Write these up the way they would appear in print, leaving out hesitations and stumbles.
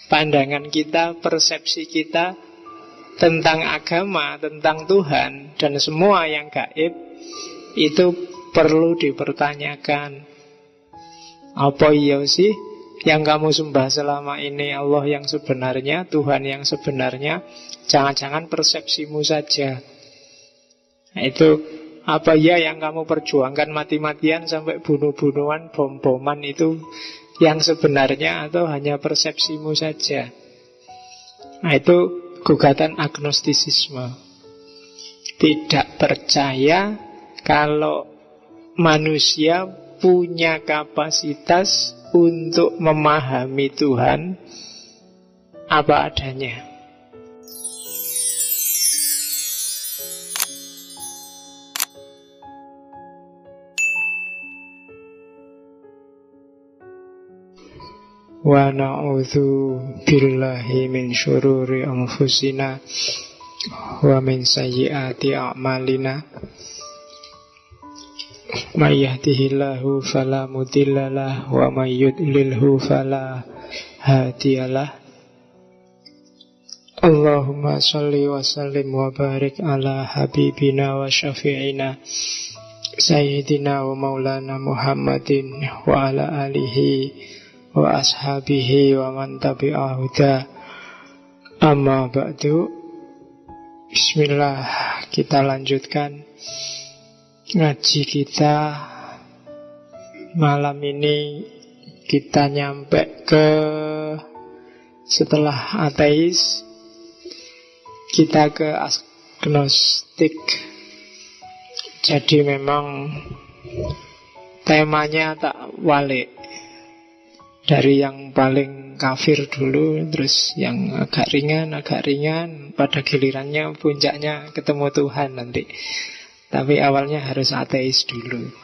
Pandangan kita, persepsi kita tentang agama, tentang Tuhan, dan semua yang gaib, itu perlu dipertanyakan. Apa iya sih yang kamu sembah selama ini Allah yang sebenarnya, Tuhan yang sebenarnya? Jangan-jangan persepsimu saja. Nah, itu apa ya yang kamu perjuangkan mati-matian sampai bunuh-bunuhan, bom-boman itu yang sebenarnya, atau hanya persepsimu saja? Nah, itu gugatan agnostisisme. Tidak percaya kalau manusia punya kapasitas untuk memahami Tuhan apa adanya. Wa na'udzu billahi min syururi anfusina wa min sayyiati a'malina. May yahdihillahu fala mudhillalah wa may yudlilhu fala hadiyalah. Allahumma shalli wa sallim wa barik ala habibina wa syafi'ina sayyidina wa maulana Muhammadin wa ala alihi wa ashabihi wa man tabi'ahu da. Amma ba'du. Bismillah, kita lanjutkan ngaji kita. Malam ini kita nyampe ke setelah ateis, kita ke agnostik. Jadi memang temanya tak walik, dari yang paling kafir dulu, terus yang agak ringan, pada gilirannya puncaknya ketemu Tuhan nanti. Tapi awalnya harus ateis dulu.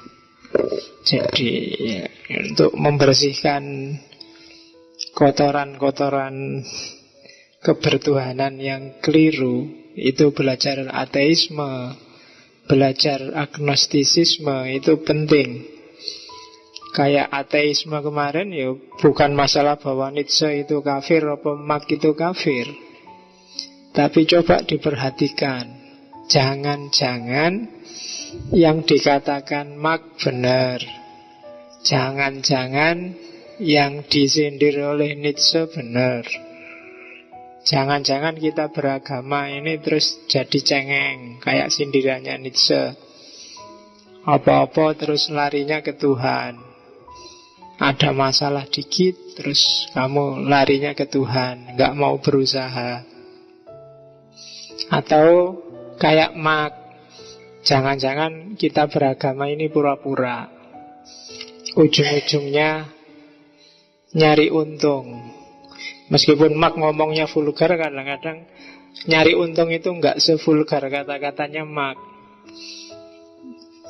Jadi ya, untuk membersihkan kotoran-kotoran kebertuhanan yang keliru, itu belajar ateisme, belajar agnostisisme itu penting. Kayak ateisme kemarin ya bukan masalah bahwa Nietzsche itu kafir atau Marx itu kafir. Tapi coba diperhatikan, jangan-jangan yang dikatakan Marx benar, jangan-jangan yang disindir oleh Nietzsche benar. Jangan-jangan kita beragama ini terus jadi cengeng, kayak sindirannya Nietzsche. Apa-apa terus larinya ke Tuhan. Ada masalah dikit, terus kamu larinya ke Tuhan, gak mau berusaha. Atau kayak Marx, jangan-jangan kita beragama ini pura-pura, ujung-ujungnya nyari untung. Meskipun Marx ngomongnya vulgar, kadang-kadang nyari untung itu gak sevulgar kata-katanya Marx.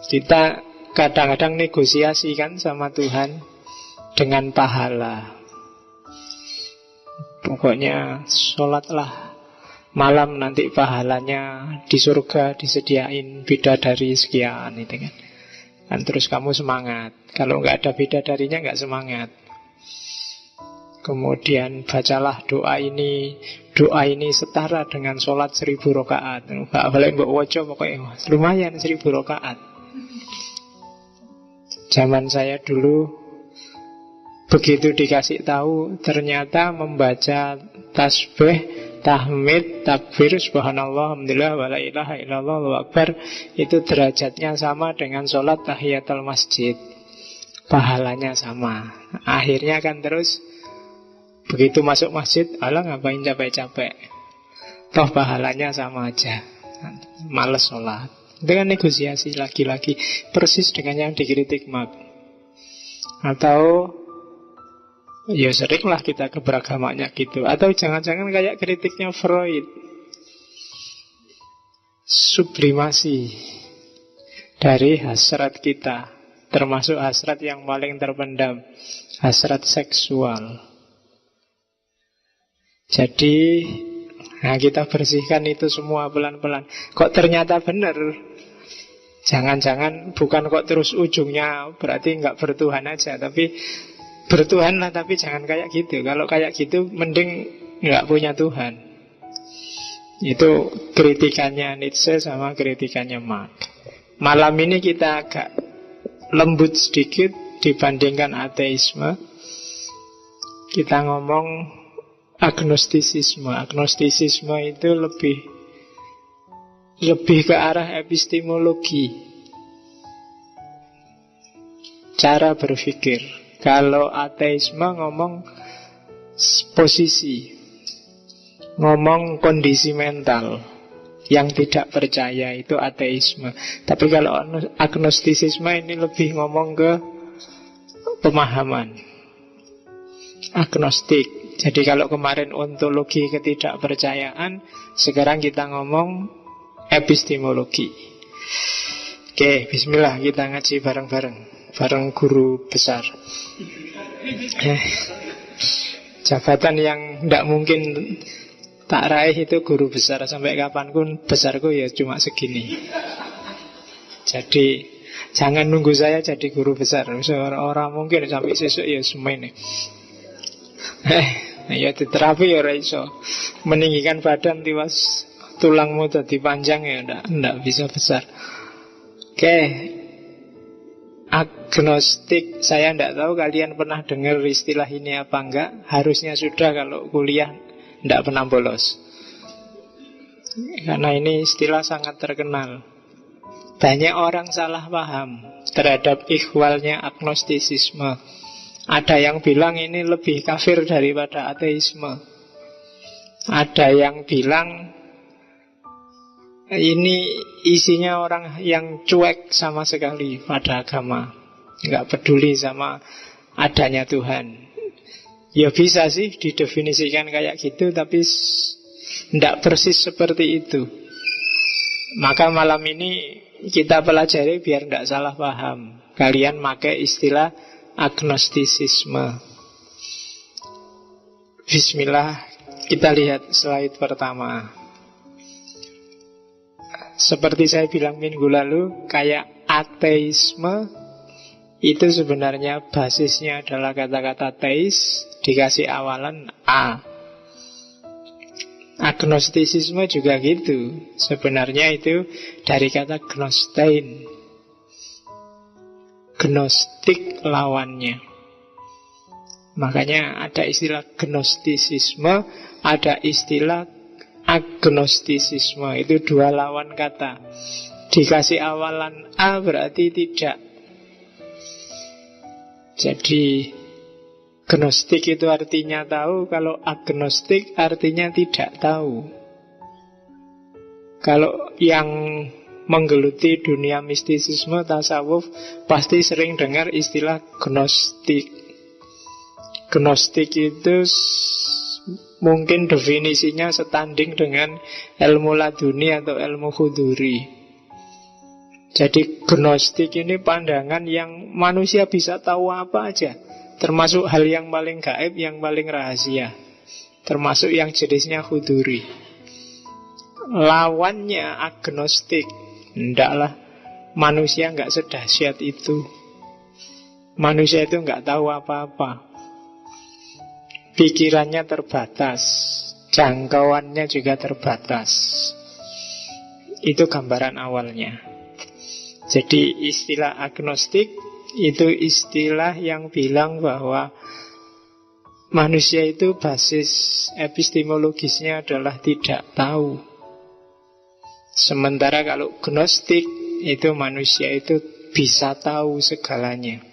Kita kadang-kadang negosiasi kan sama Tuhan dengan pahala. Pokoknya sholatlah malam, nanti pahalanya di surga disediain bidadari sekian, itu kan. Dan terus kamu semangat. Kalau nggak ada bidadarinya nggak semangat. Kemudian bacalah doa ini setara dengan sholat 1000 rakaat. Nggak boleh mbok woco, pokoknya lumayan 1000 rakaat. Zaman saya dulu begitu dikasih tahu, ternyata membaca tasbih, tahmid, takbir, subhanallah, alhamdulillah, wa la ilaha illallah, Allahu akbar, itu derajatnya sama dengan sholat tahiyatul masjid. Pahalanya sama. Akhirnya kan terus begitu masuk masjid, alah ngapain capek-capek, toh pahalanya sama aja, males sholat. Itu kan negosiasi lagi-lagi, persis dengan yang dikritik Marx. Atau ya seringlah kita ke beragamanya gitu. Atau jangan-jangan kayak kritiknya Freud, sublimasi dari hasrat kita, termasuk hasrat yang paling terpendam, hasrat seksual. Jadi nah kita bersihkan itu semua pelan-pelan. Kok ternyata benar? Jangan-jangan bukan kok terus ujungnya berarti nggak bertuhan aja, tapi bertuhan lah, tapi jangan kayak gitu. Kalau kayak gitu mending nggak punya Tuhan. Itu kritikannya Nietzsche sama kritikannya Marx. Malam ini kita agak lembut sedikit dibandingkan ateisme. Kita ngomong agnostisisme. Agnostisisme itu lebih ke arah epistemologi, cara berpikir. Kalau ateisme ngomong posisi, ngomong kondisi mental yang tidak percaya, itu ateisme. Tapi kalau agnostisisme ini lebih ngomong ke pemahaman, agnostik. Jadi kalau kemarin ontologi ketidakpercayaan, sekarang kita ngomong epistemologi. Oke, bismillah, kita ngaji bareng-bareng, bareng guru besar. Jabatan yang tidak mungkin tak raih itu guru besar. Sampai kapanpun besarku ya cuma segini. Jadi jangan nunggu saya jadi guru besar. Orang mungkin sampai sesuk ya semen. Ya diterapi ya ora iso. Meninggikan badan tiwas tulangmu tadi panjang ya ndak bisa besar. Oke. Agnostik, saya tidak tahu kalian pernah dengar istilah ini apa enggak. Harusnya sudah, kalau kuliah tidak pernah bolos. Karena ini istilah sangat terkenal. Banyak orang salah paham terhadap ihwalnya agnostisisme. Ada yang bilang ini lebih kafir daripada ateisme. Ada yang bilang ini isinya orang yang cuek sama sekali pada agama, nggak peduli sama adanya Tuhan. Ya bisa sih didefinisikan kayak gitu, tapi tidak persis seperti itu. Maka malam ini kita pelajari biar tidak salah paham. Kalian pakai istilah agnostisisme. Bismillah, kita lihat slide pertama. Seperti saya bilang minggu lalu, kayak ateisme itu sebenarnya basisnya adalah kata-kata teis dikasih awalan A. Agnostisisme juga gitu. Sebenarnya itu dari kata gnostein. Gnostik lawannya. Makanya ada istilah gnostisisme, ada istilah agnostisisme. Itu dua lawan kata. Dikasih awalan A berarti tidak. Jadi gnostik itu artinya tahu, kalau agnostik artinya tidak tahu. Kalau yang menggeluti dunia mistisisme, tasawuf, pasti sering dengar istilah gnostik. Gnostik itu mungkin definisinya setanding dengan ilmu laduni atau ilmu huduri. Jadi gnostik ini pandangan yang manusia bisa tahu apa aja, termasuk hal yang paling gaib, yang paling rahasia, termasuk yang jenisnya huduri. Lawannya agnostik, ndaklah, manusia nggak sedahsyat itu. Manusia itu nggak tahu apa-apa. Pikirannya terbatas, jangkauannya juga terbatas. Itu gambaran awalnya. Jadi istilah agnostik itu istilah yang bilang bahwa manusia itu basis epistemologisnya adalah tidak tahu. Sementara kalau gnostik itu manusia itu bisa tahu segalanya.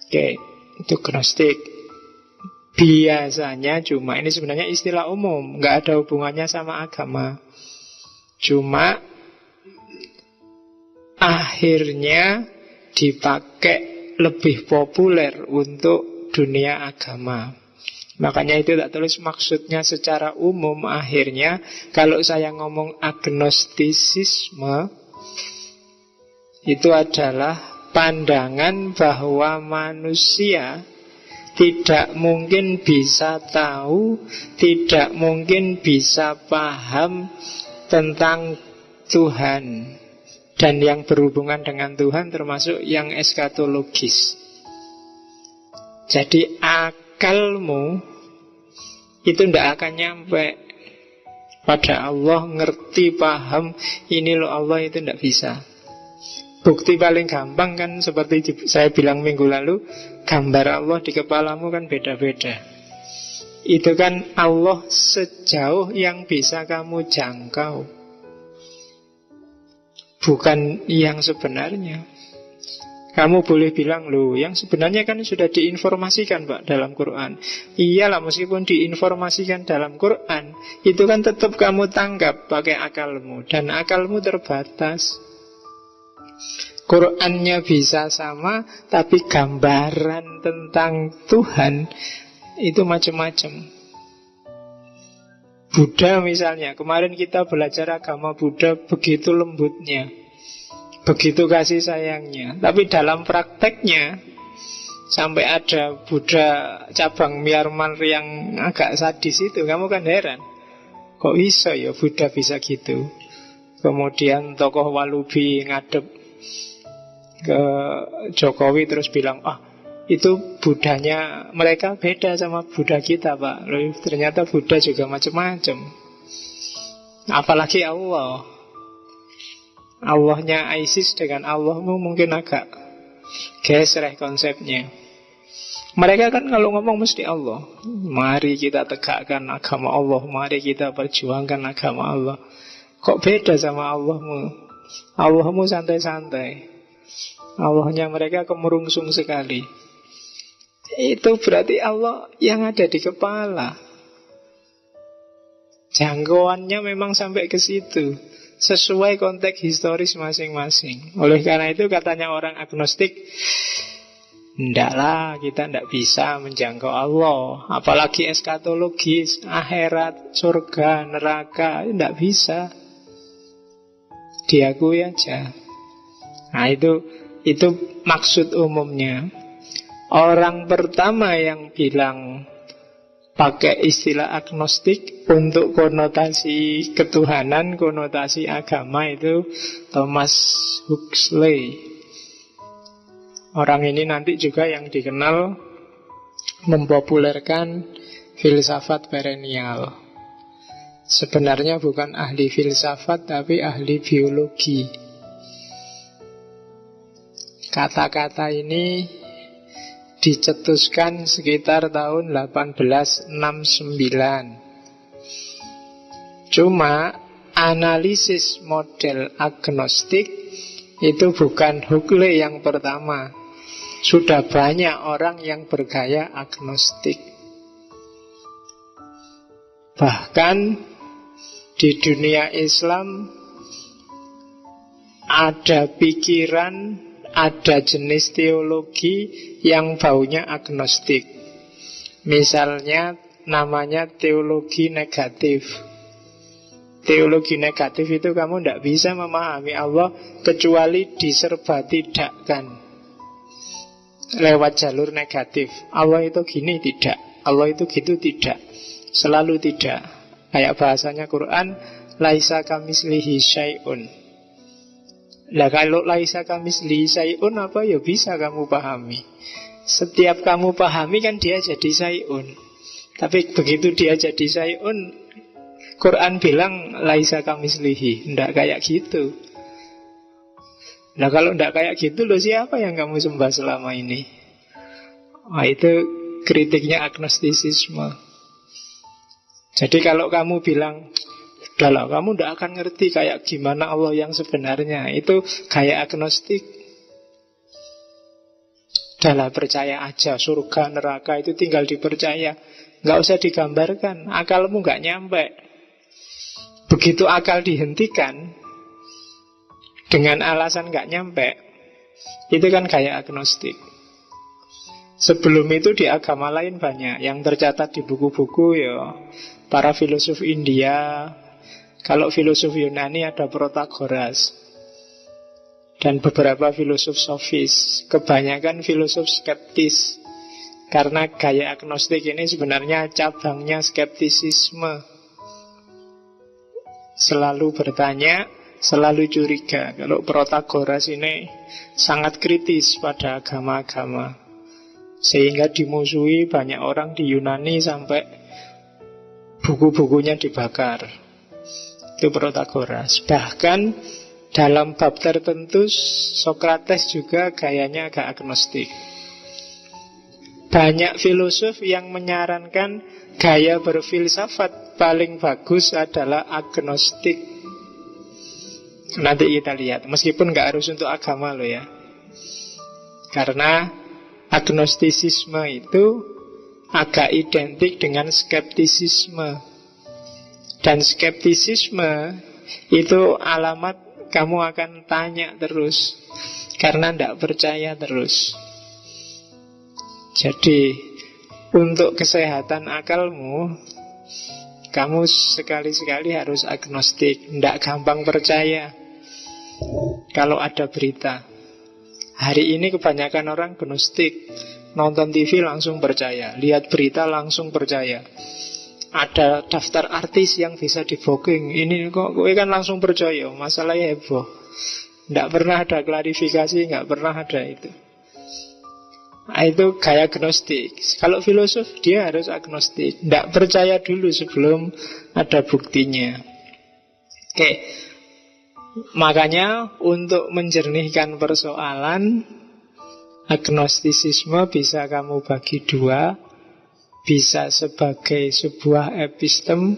Oke, itu gnostik. Biasanya cuma, ini sebenarnya istilah umum, nggak ada hubungannya sama agama. Cuma akhirnya dipakai lebih populer untuk dunia agama. Makanya itu tak tulis maksudnya secara umum. Akhirnya kalau saya ngomong agnostisisme, itu adalah pandangan bahwa manusia tidak mungkin bisa tahu, tidak mungkin bisa paham tentang Tuhan dan yang berhubungan dengan Tuhan, termasuk yang eskatologis. Jadi akalmu itu tidak akan nyampe pada Allah, ngerti, paham, ini loh Allah, itu tidak bisa. Bukti paling gampang kan seperti saya bilang minggu lalu, gambar Allah di kepalamu kan beda-beda. Itu kan Allah sejauh yang bisa kamu jangkau, bukan yang sebenarnya. Kamu boleh bilang, loh yang sebenarnya kan sudah diinformasikan Pak dalam Quran. Iyalah, meskipun diinformasikan dalam Quran, itu kan tetap kamu tangkap pakai akalmu, dan akalmu terbatas. Qurannya bisa sama, tapi gambaran tentang Tuhan itu macam-macam. Buddha misalnya, kemarin kita belajar agama Buddha, begitu lembutnya, begitu kasih sayangnya. Tapi dalam prakteknya, sampai ada Buddha cabang Myanmar yang agak sadis itu, kamu kan heran, kok bisa ya Buddha bisa gitu. Kemudian tokoh Walubi ngadep ke Jokowi terus bilang, itu Buddhanya mereka beda sama Buddha kita Pak. Loh, ternyata Buddha juga macam-macam. Apalagi Allah. Allahnya ISIS dengan Allahmu mungkin agak geser konsepnya. Mereka kan kalau ngomong mesti Allah. Mari kita tegakkan agama Allah, mari kita perjuangkan agama Allah. Kok beda sama Allahmu? Allahmu santai-santai, Allahnya mereka kemurungsung sekali. Itu berarti Allah yang ada di kepala. Jangkauannya memang sampai ke situ, sesuai konteks historis masing-masing. Oleh karena itu katanya orang agnostik, ndaklah, kita ndak bisa menjangkau Allah, apalagi eskatologis, akhirat, surga, neraka, ndak bisa. Diakui aja. Nah itu maksud umumnya. Orang pertama yang bilang pakai istilah agnostik untuk konotasi ketuhanan, konotasi agama itu Thomas Huxley. Orang ini nanti juga yang dikenal mempopulerkan filsafat perennial. Sebenarnya bukan ahli filsafat, tapi ahli biologi. Kata-kata ini dicetuskan sekitar tahun 1869. Cuma analisis model agnostik itu bukan Huxley yang pertama. Sudah banyak orang yang bergaya agnostik. Bahkan di dunia Islam ada pikiran, ada jenis teologi yang baunya agnostik. Misalnya namanya teologi negatif. Teologi negatif itu kamu tidak bisa memahami Allah kecuali diserba tidakkan lewat jalur negatif. Allah itu gini, tidak. Allah itu gitu, tidak. Selalu tidak. Kayak bahasanya Quran, laisa kamislihi syai'un. Nah kalau laisa kamislihi syai'un apa ya bisa kamu pahami. Setiap kamu pahami kan dia jadi syai'un. Tapi begitu dia jadi syai'un, Quran bilang laisa kamislihi, ndak kayak gitu. Nah kalau ndak kayak gitu loh, siapa yang kamu sembah selama ini? Nah itu kritiknya agnostisisme. Jadi kalau kamu bilang, udahlah kamu ndak akan ngerti kayak gimana Allah yang sebenarnya, itu kayak agnostik. Udahlah percaya aja, surga neraka itu tinggal dipercaya, nggak usah digambarkan, akalmu nggak nyampe. Begitu akal dihentikan dengan alasan nggak nyampe, itu kan kayak agnostik. Sebelum itu di agama lain banyak yang tercatat di buku-buku ya. Para filosof India, kalau filosof Yunani ada Protagoras, dan beberapa filosof sofis. Kebanyakan filosof skeptis, karena gaya agnostik ini sebenarnya cabangnya skeptisisme. Selalu bertanya, selalu curiga. Kalau Protagoras ini sangat kritis pada agama-agama. sehingga dimusuhi banyak orang di Yunani sampai buku-bukunya dibakar. Itu Protagoras. Bahkan dalam bab tertentu Sokrates juga gayanya agak agnostik. Banyak filosof yang menyarankan gaya berfilsafat paling bagus adalah agnostik. Nanti kita lihat, meskipun gak harus untuk agama loh ya. Karena agnostisisme itu agak identik dengan skeptisisme. Dan skeptisisme itu alamat kamu akan tanya terus, karena tidak percaya terus. Jadi untuk kesehatan akalmu, kamu sekali-sekali harus agnostik. Tidak gampang percaya kalau ada berita. Hari ini kebanyakan orang agnostik. Nonton TV langsung percaya, lihat berita langsung percaya. Ada daftar artis yang bisa di booking. Ini kok gue kan langsung percaya. Masalahnya heboh. Tidak pernah ada klarifikasi, nggak pernah ada itu. Nah, itu gaya agnostik. Kalau filosof dia harus agnostik, tidak percaya dulu sebelum ada buktinya. Oke. Makanya untuk menjernihkan persoalan, agnostisisme bisa kamu bagi dua. Bisa sebagai sebuah epistem,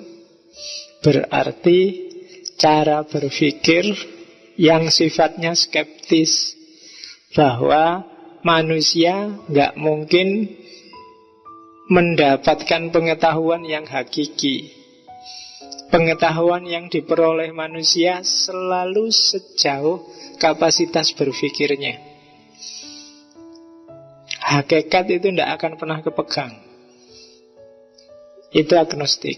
berarti cara berpikir yang sifatnya skeptis, bahwa manusia nggak mungkin mendapatkan pengetahuan yang hakiki. Pengetahuan yang diperoleh manusia selalu sejauh kapasitas berpikirnya. Hakikat itu tidak akan pernah kepegang. Itu agnostik.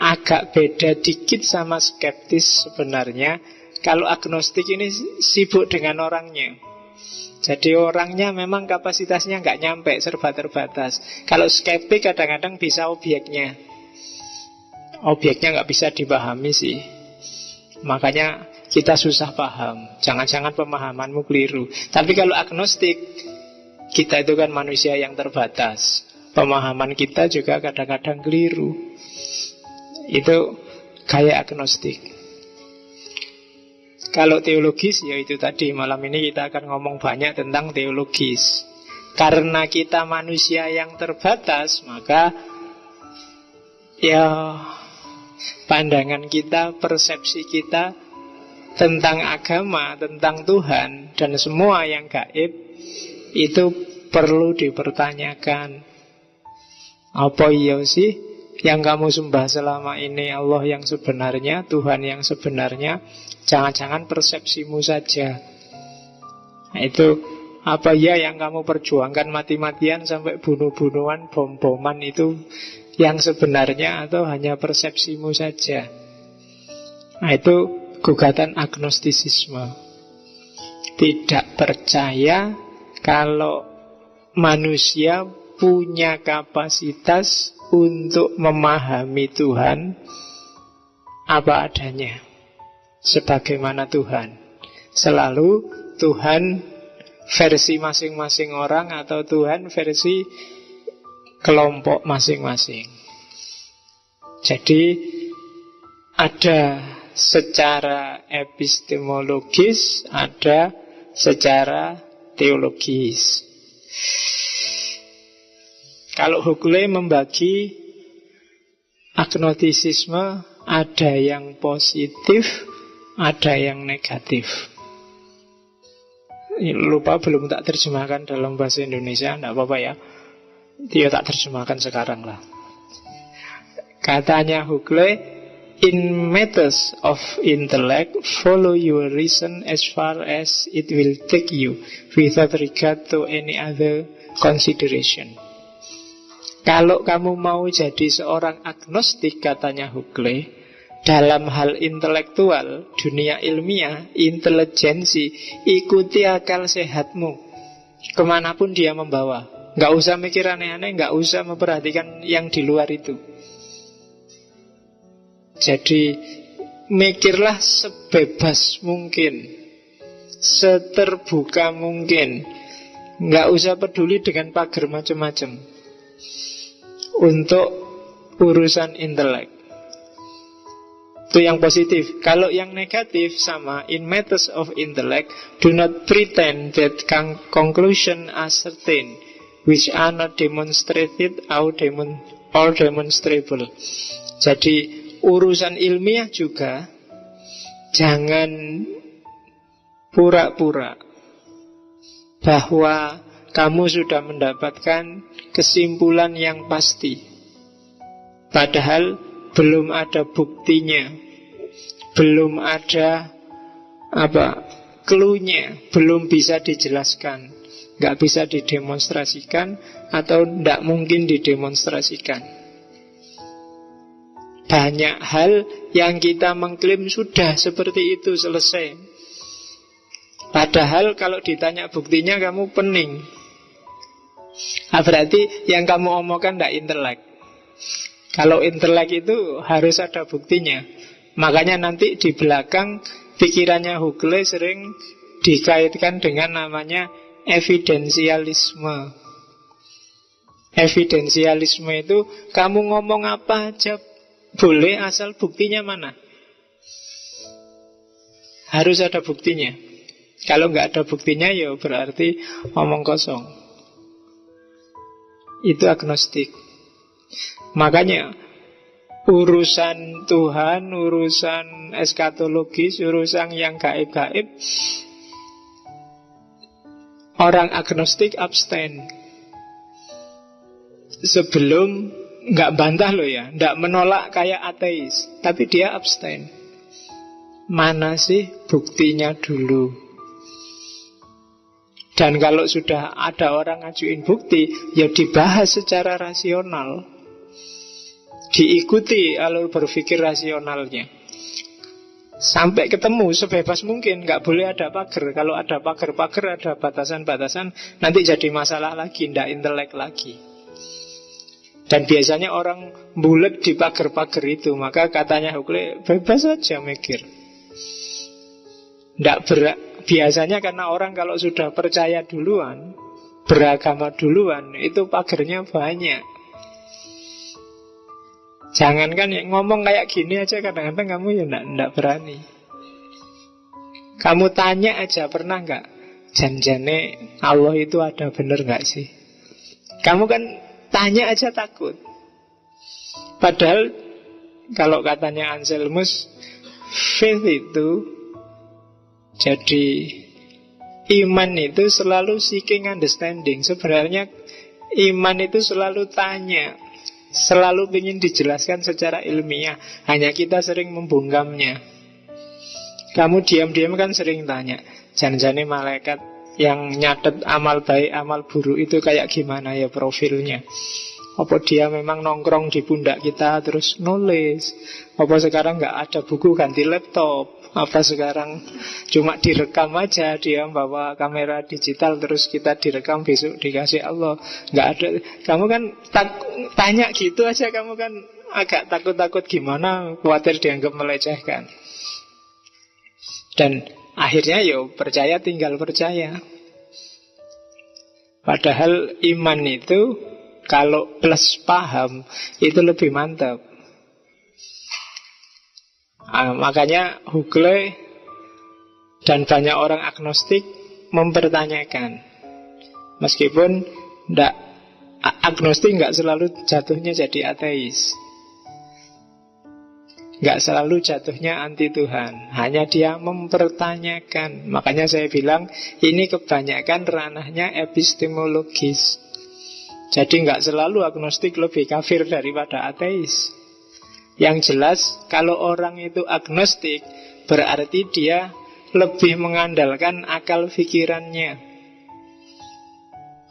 Agak beda dikit sama skeptis sebenarnya. Kalau agnostik ini sibuk dengan orangnya. Jadi orangnya memang kapasitasnya nggak nyampe, serba terbatas. Kalau skeptik kadang-kadang bisa objeknya. Objeknya nggak bisa dipahami sih. Makanya kita susah paham. Jangan-jangan pemahamanmu keliru. Tapi kalau agnostik, kita itu kan manusia yang terbatas. Pemahaman kita juga kadang-kadang keliru. Itu gaya agnostik. Kalau teologis, ya itu tadi. Malam ini kita akan ngomong banyak tentang teologis. Karena kita manusia yang terbatas, maka ya pandangan kita, persepsi kita tentang agama, tentang Tuhan, dan semua yang gaib itu perlu dipertanyakan. Apa iya sih yang kamu sembah selama ini Allah yang sebenarnya, Tuhan yang sebenarnya? Jangan-jangan persepsimu saja. Nah, itu apa ya yang kamu perjuangkan mati-matian sampai bunuh-bunuhan, bom-boman itu yang sebenarnya, atau hanya persepsimu saja? Nah, itu gugatan agnostisisme. Tidak percaya kalau manusia punya kapasitas untuk memahami Tuhan apa adanya, sebagaimana Tuhan. Selalu Tuhan versi masing-masing orang, atau Tuhan versi kelompok masing-masing. Jadi ada secara epistemologis, ada secara teologis. Kalau Huxley membagi agnostisisme, ada yang positif, ada yang negatif. Lupa belum tak terjemahkan dalam bahasa Indonesia, tidak apa-apa ya. Dia tak terjemahkan sekarang lah. Katanya Huxley, in matters of intellect, follow your reason as far as it will take you, without regard to any other consideration. Kalau kamu mau jadi seorang agnostik, katanya Huxley, dalam hal intelektual, dunia ilmiah, intelijensi, ikuti akal sehatmu kemanapun dia membawa. Gak usah mikir aneh-aneh, gak usah memperhatikan yang di luar itu. Jadi mikirlah sebebas mungkin, seterbuka mungkin. Nggak usah peduli dengan pagar macam-macam untuk urusan intelek. Itu yang positif. Kalau yang negatif sama, in matters of intellect, do not pretend that conclusion are certain, which are not demonstrated or demonstrable. Jadi urusan ilmiah juga jangan pura-pura bahwa kamu sudah mendapatkan kesimpulan yang pasti, padahal belum ada buktinya, belum ada clue-nya, belum bisa dijelaskan, nggak bisa didemonstrasikan atau tidak mungkin didemonstrasikan. Banyak hal yang kita mengklaim sudah seperti itu, selesai, padahal kalau ditanya buktinya kamu pening. Berarti yang kamu omongkan tidak intelek. Kalau intelek itu harus ada buktinya. Makanya nanti di belakang pikirannya Huxley sering dikaitkan dengan namanya evidensialisme. Evidensialisme itu kamu ngomong apa aja boleh asal buktinya mana. Harus ada buktinya. Kalau nggak ada buktinya ya berarti omong kosong. Itu agnostik. Makanya urusan Tuhan, urusan eskatologis, urusan yang gaib-gaib, orang agnostik abstain. Sebelum, nggak bantah loh ya, nggak menolak kayak ateis, tapi dia abstain. Mana sih buktinya dulu? Dan kalau sudah ada orang ngajuin bukti, ya dibahas secara rasional, diikuti alur berpikir rasionalnya sampai ketemu sebebas mungkin. Nggak boleh ada pagar. Kalau ada pagar-pagar, ada batasan-batasan, nanti jadi masalah lagi, ndak intelek lagi. Dan biasanya orang bulet di pagar-pagar itu. Maka katanya Huxley, bebas saja mikir. Biasanya karena orang kalau sudah percaya duluan, beragama duluan, itu pagarnya banyak. Jangankan yang ngomong kayak gini aja, kadang-kadang kamu ya enggak berani. Kamu tanya aja, pernah nggak janjane Allah itu ada bener nggak sih? Kamu kan tanya aja takut. Padahal kalau katanya Anselmus, faith itu, jadi iman itu selalu seeking understanding. Sebenarnya iman itu selalu tanya, selalu ingin dijelaskan secara ilmiah. Hanya kita sering membungkamnya. Kamu diam-diam kan sering tanya, jangan-jangan malaikat yang nyatet amal baik, amal buruk itu kayak gimana ya profilnya? Apa dia memang nongkrong di pundak kita terus nulis? Apa sekarang nggak ada buku ganti laptop? Apa sekarang cuma direkam aja, dia bawa kamera digital terus kita direkam, besok dikasih Allah? Nggak ada. Kamu kan tanya gitu aja, kamu kan agak takut-takut gimana, khawatir dianggap melecehkan. Dan akhirnya percaya tinggal percaya. Padahal iman itu kalau plus paham itu lebih mantap. Makanya Huxley dan banyak orang agnostik mempertanyakan. Meskipun agnostik nggak selalu jatuhnya jadi ateis, nggak selalu jatuhnya anti Tuhan, hanya dia mempertanyakan. Makanya saya bilang ini kebanyakan ranahnya epistemologis. Jadi nggak selalu agnostik lebih kafir daripada ateis. Yang jelas kalau orang itu agnostik, berarti dia lebih mengandalkan akal pikirannya.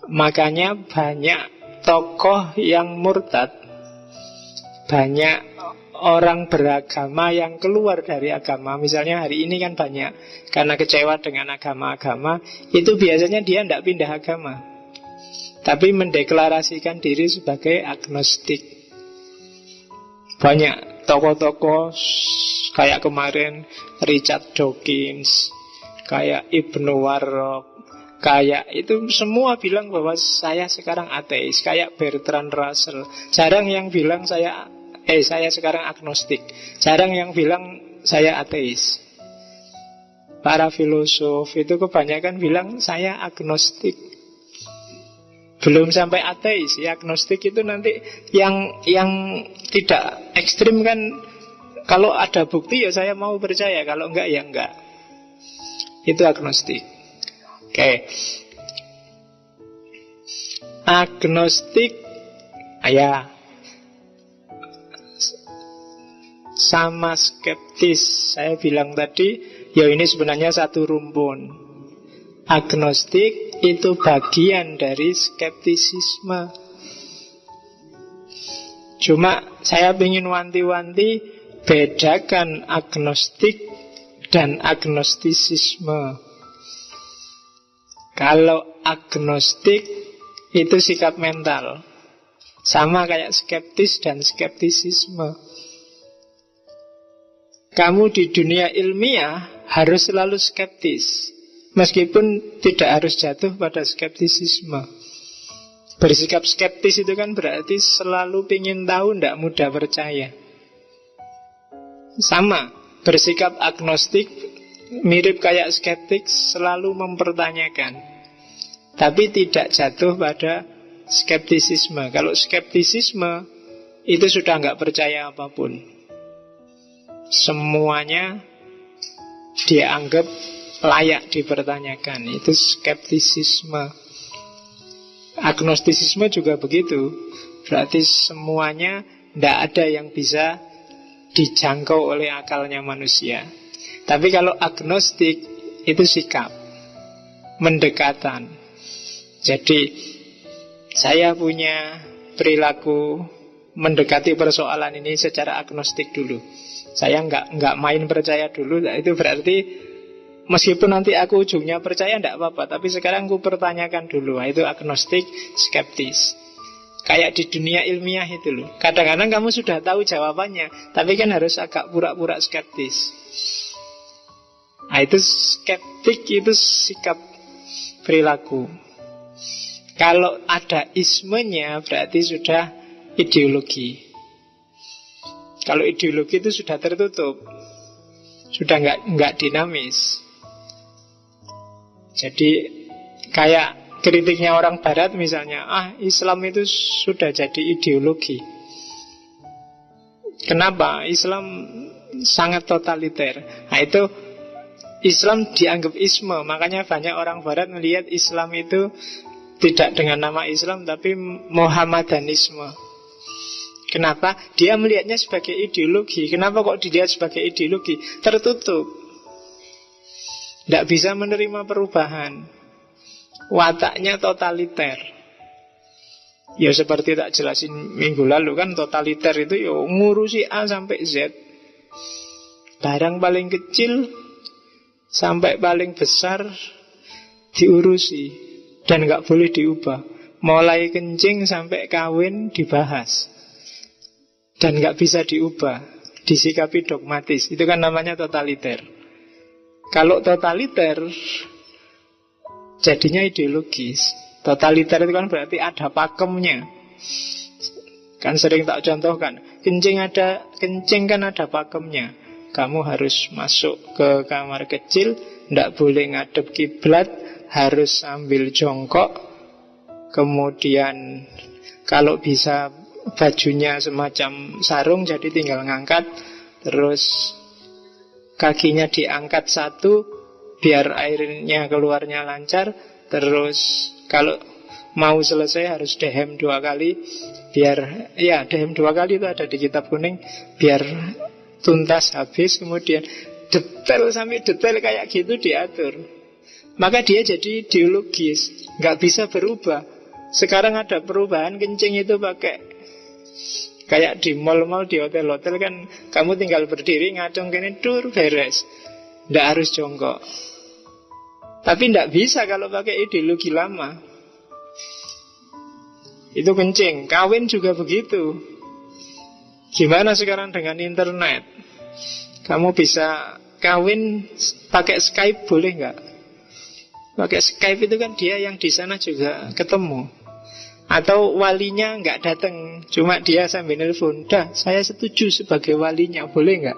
Makanya banyak tokoh yang murtad, banyak orang beragama yang keluar dari agama. Misalnya hari ini kan banyak, karena kecewa dengan agama-agama, itu biasanya dia tidak pindah agama, tapi mendeklarasikan diri sebagai agnostik. Banyak tokoh-tokoh kayak kemarin Richard Dawkins, kayak Ibnu Warraq, Kayak itu semua bilang bahwa saya sekarang ateis. Kayak Bertrand Russell. Jarang yang bilang saya sekarang agnostik. Jarang yang bilang saya ateis. Para filosof itu kebanyakan bilang saya agnostik. Belum sampai ateis. Ya, agnostik itu nanti yang tidak ekstrim kan, kalau ada bukti ya saya mau percaya, kalau enggak ya enggak. Itu agnostik. Oke. Agnostik ya sama skeptis. Saya bilang tadi, ya ini sebenarnya satu rumpun. Agnostik itu bagian dari skeptisisme. Cuma saya ingin wanti-wanti, bedakan agnostik dan agnostisisme. Kalau agnostik itu sikap mental, sama kayak skeptis dan skeptisisme. Kamu di dunia ilmiah harus selalu skeptis, meskipun tidak harus jatuh pada skeptisisme. Bersikap skeptis itu kan berarti selalu ingin tahu, tidak mudah percaya. Sama, bersikap agnostik mirip kayak skeptik, selalu mempertanyakan, tapi tidak jatuh pada skeptisisme. Kalau skeptisisme itu sudah nggak percaya apapun, semuanya dianggap layak dipertanyakan. Itu skeptisisme. Agnostisisme juga begitu. Berarti semuanya tidak ada yang bisa dijangkau oleh akalnya manusia. Tapi kalau agnostik itu sikap, mendekatan. Jadi saya punya perilaku mendekati persoalan ini secara agnostik dulu. Saya nggak main percaya dulu. Itu berarti meskipun nanti aku ujungnya percaya tidak apa-apa, tapi sekarang aku pertanyakan dulu. Itu agnostik, skeptis. Kayak di dunia ilmiah itu loh. Kadang-kadang kamu sudah tahu jawabannya, tapi kan harus agak pura-pura skeptis. Nah, itu skeptik, itu sikap perilaku. Kalau ada ismenya berarti sudah ideologi. Kalau ideologi itu sudah tertutup, sudah nggak dinamis. Jadi kayak kritiknya orang Barat misalnya, Islam itu sudah jadi ideologi. Kenapa? Islam sangat totaliter. Nah, itu Islam dianggap isme. Makanya banyak orang Barat melihat Islam itu tidak dengan nama Islam, tapi Muhammadanisme. Kenapa? Dia melihatnya sebagai ideologi. Kenapa kok dilihat sebagai ideologi? Tertutup, tidak bisa menerima perubahan. Wataknya totaliter. Ya seperti tak jelasin minggu lalu kan, totaliter itu ya ngurusi A sampai Z. Barang paling kecil sampai paling besar diurusi dan nggak boleh diubah. Mulai kencing sampai kawin dibahas dan nggak bisa diubah, disikapi dogmatis. Itu kan namanya totaliter. Kalau totaliter jadinya ideologis. Totaliter itu kan berarti ada pakemnya. Kan sering tak contohkan, kencing kan ada pakemnya. Kamu harus masuk ke kamar kecil, tidak boleh ngadep kiblat, harus sambil jongkok. Kemudian kalau bisa bajunya semacam sarung, jadi tinggal ngangkat. Terus kakinya diangkat satu biar airnya keluarnya lancar. Terus kalau mau selesai harus dehem 2 kali. Biar, ya dehem 2 kali itu ada di kitab kuning, biar tuntas habis. Kemudian detail sampai detail kayak gitu diatur. Maka dia jadi ideologis, nggak bisa berubah. Sekarang ada perubahan, kencing itu pakai, kayak di mall-mall, di hotel-hotel kan, kamu tinggal berdiri ngacung kene dur beres, nggak harus jongkok. Tapi nggak bisa kalau pakai ideologi lama. Itu kencing. Kawin juga begitu. Gimana sekarang dengan internet? Kamu bisa kawin pakai Skype, boleh nggak? Pakai Skype itu kan dia yang di sana juga ketemu. Atau walinya nggak datang, cuma dia sambil nelfon. Dah, saya setuju sebagai walinya, boleh nggak?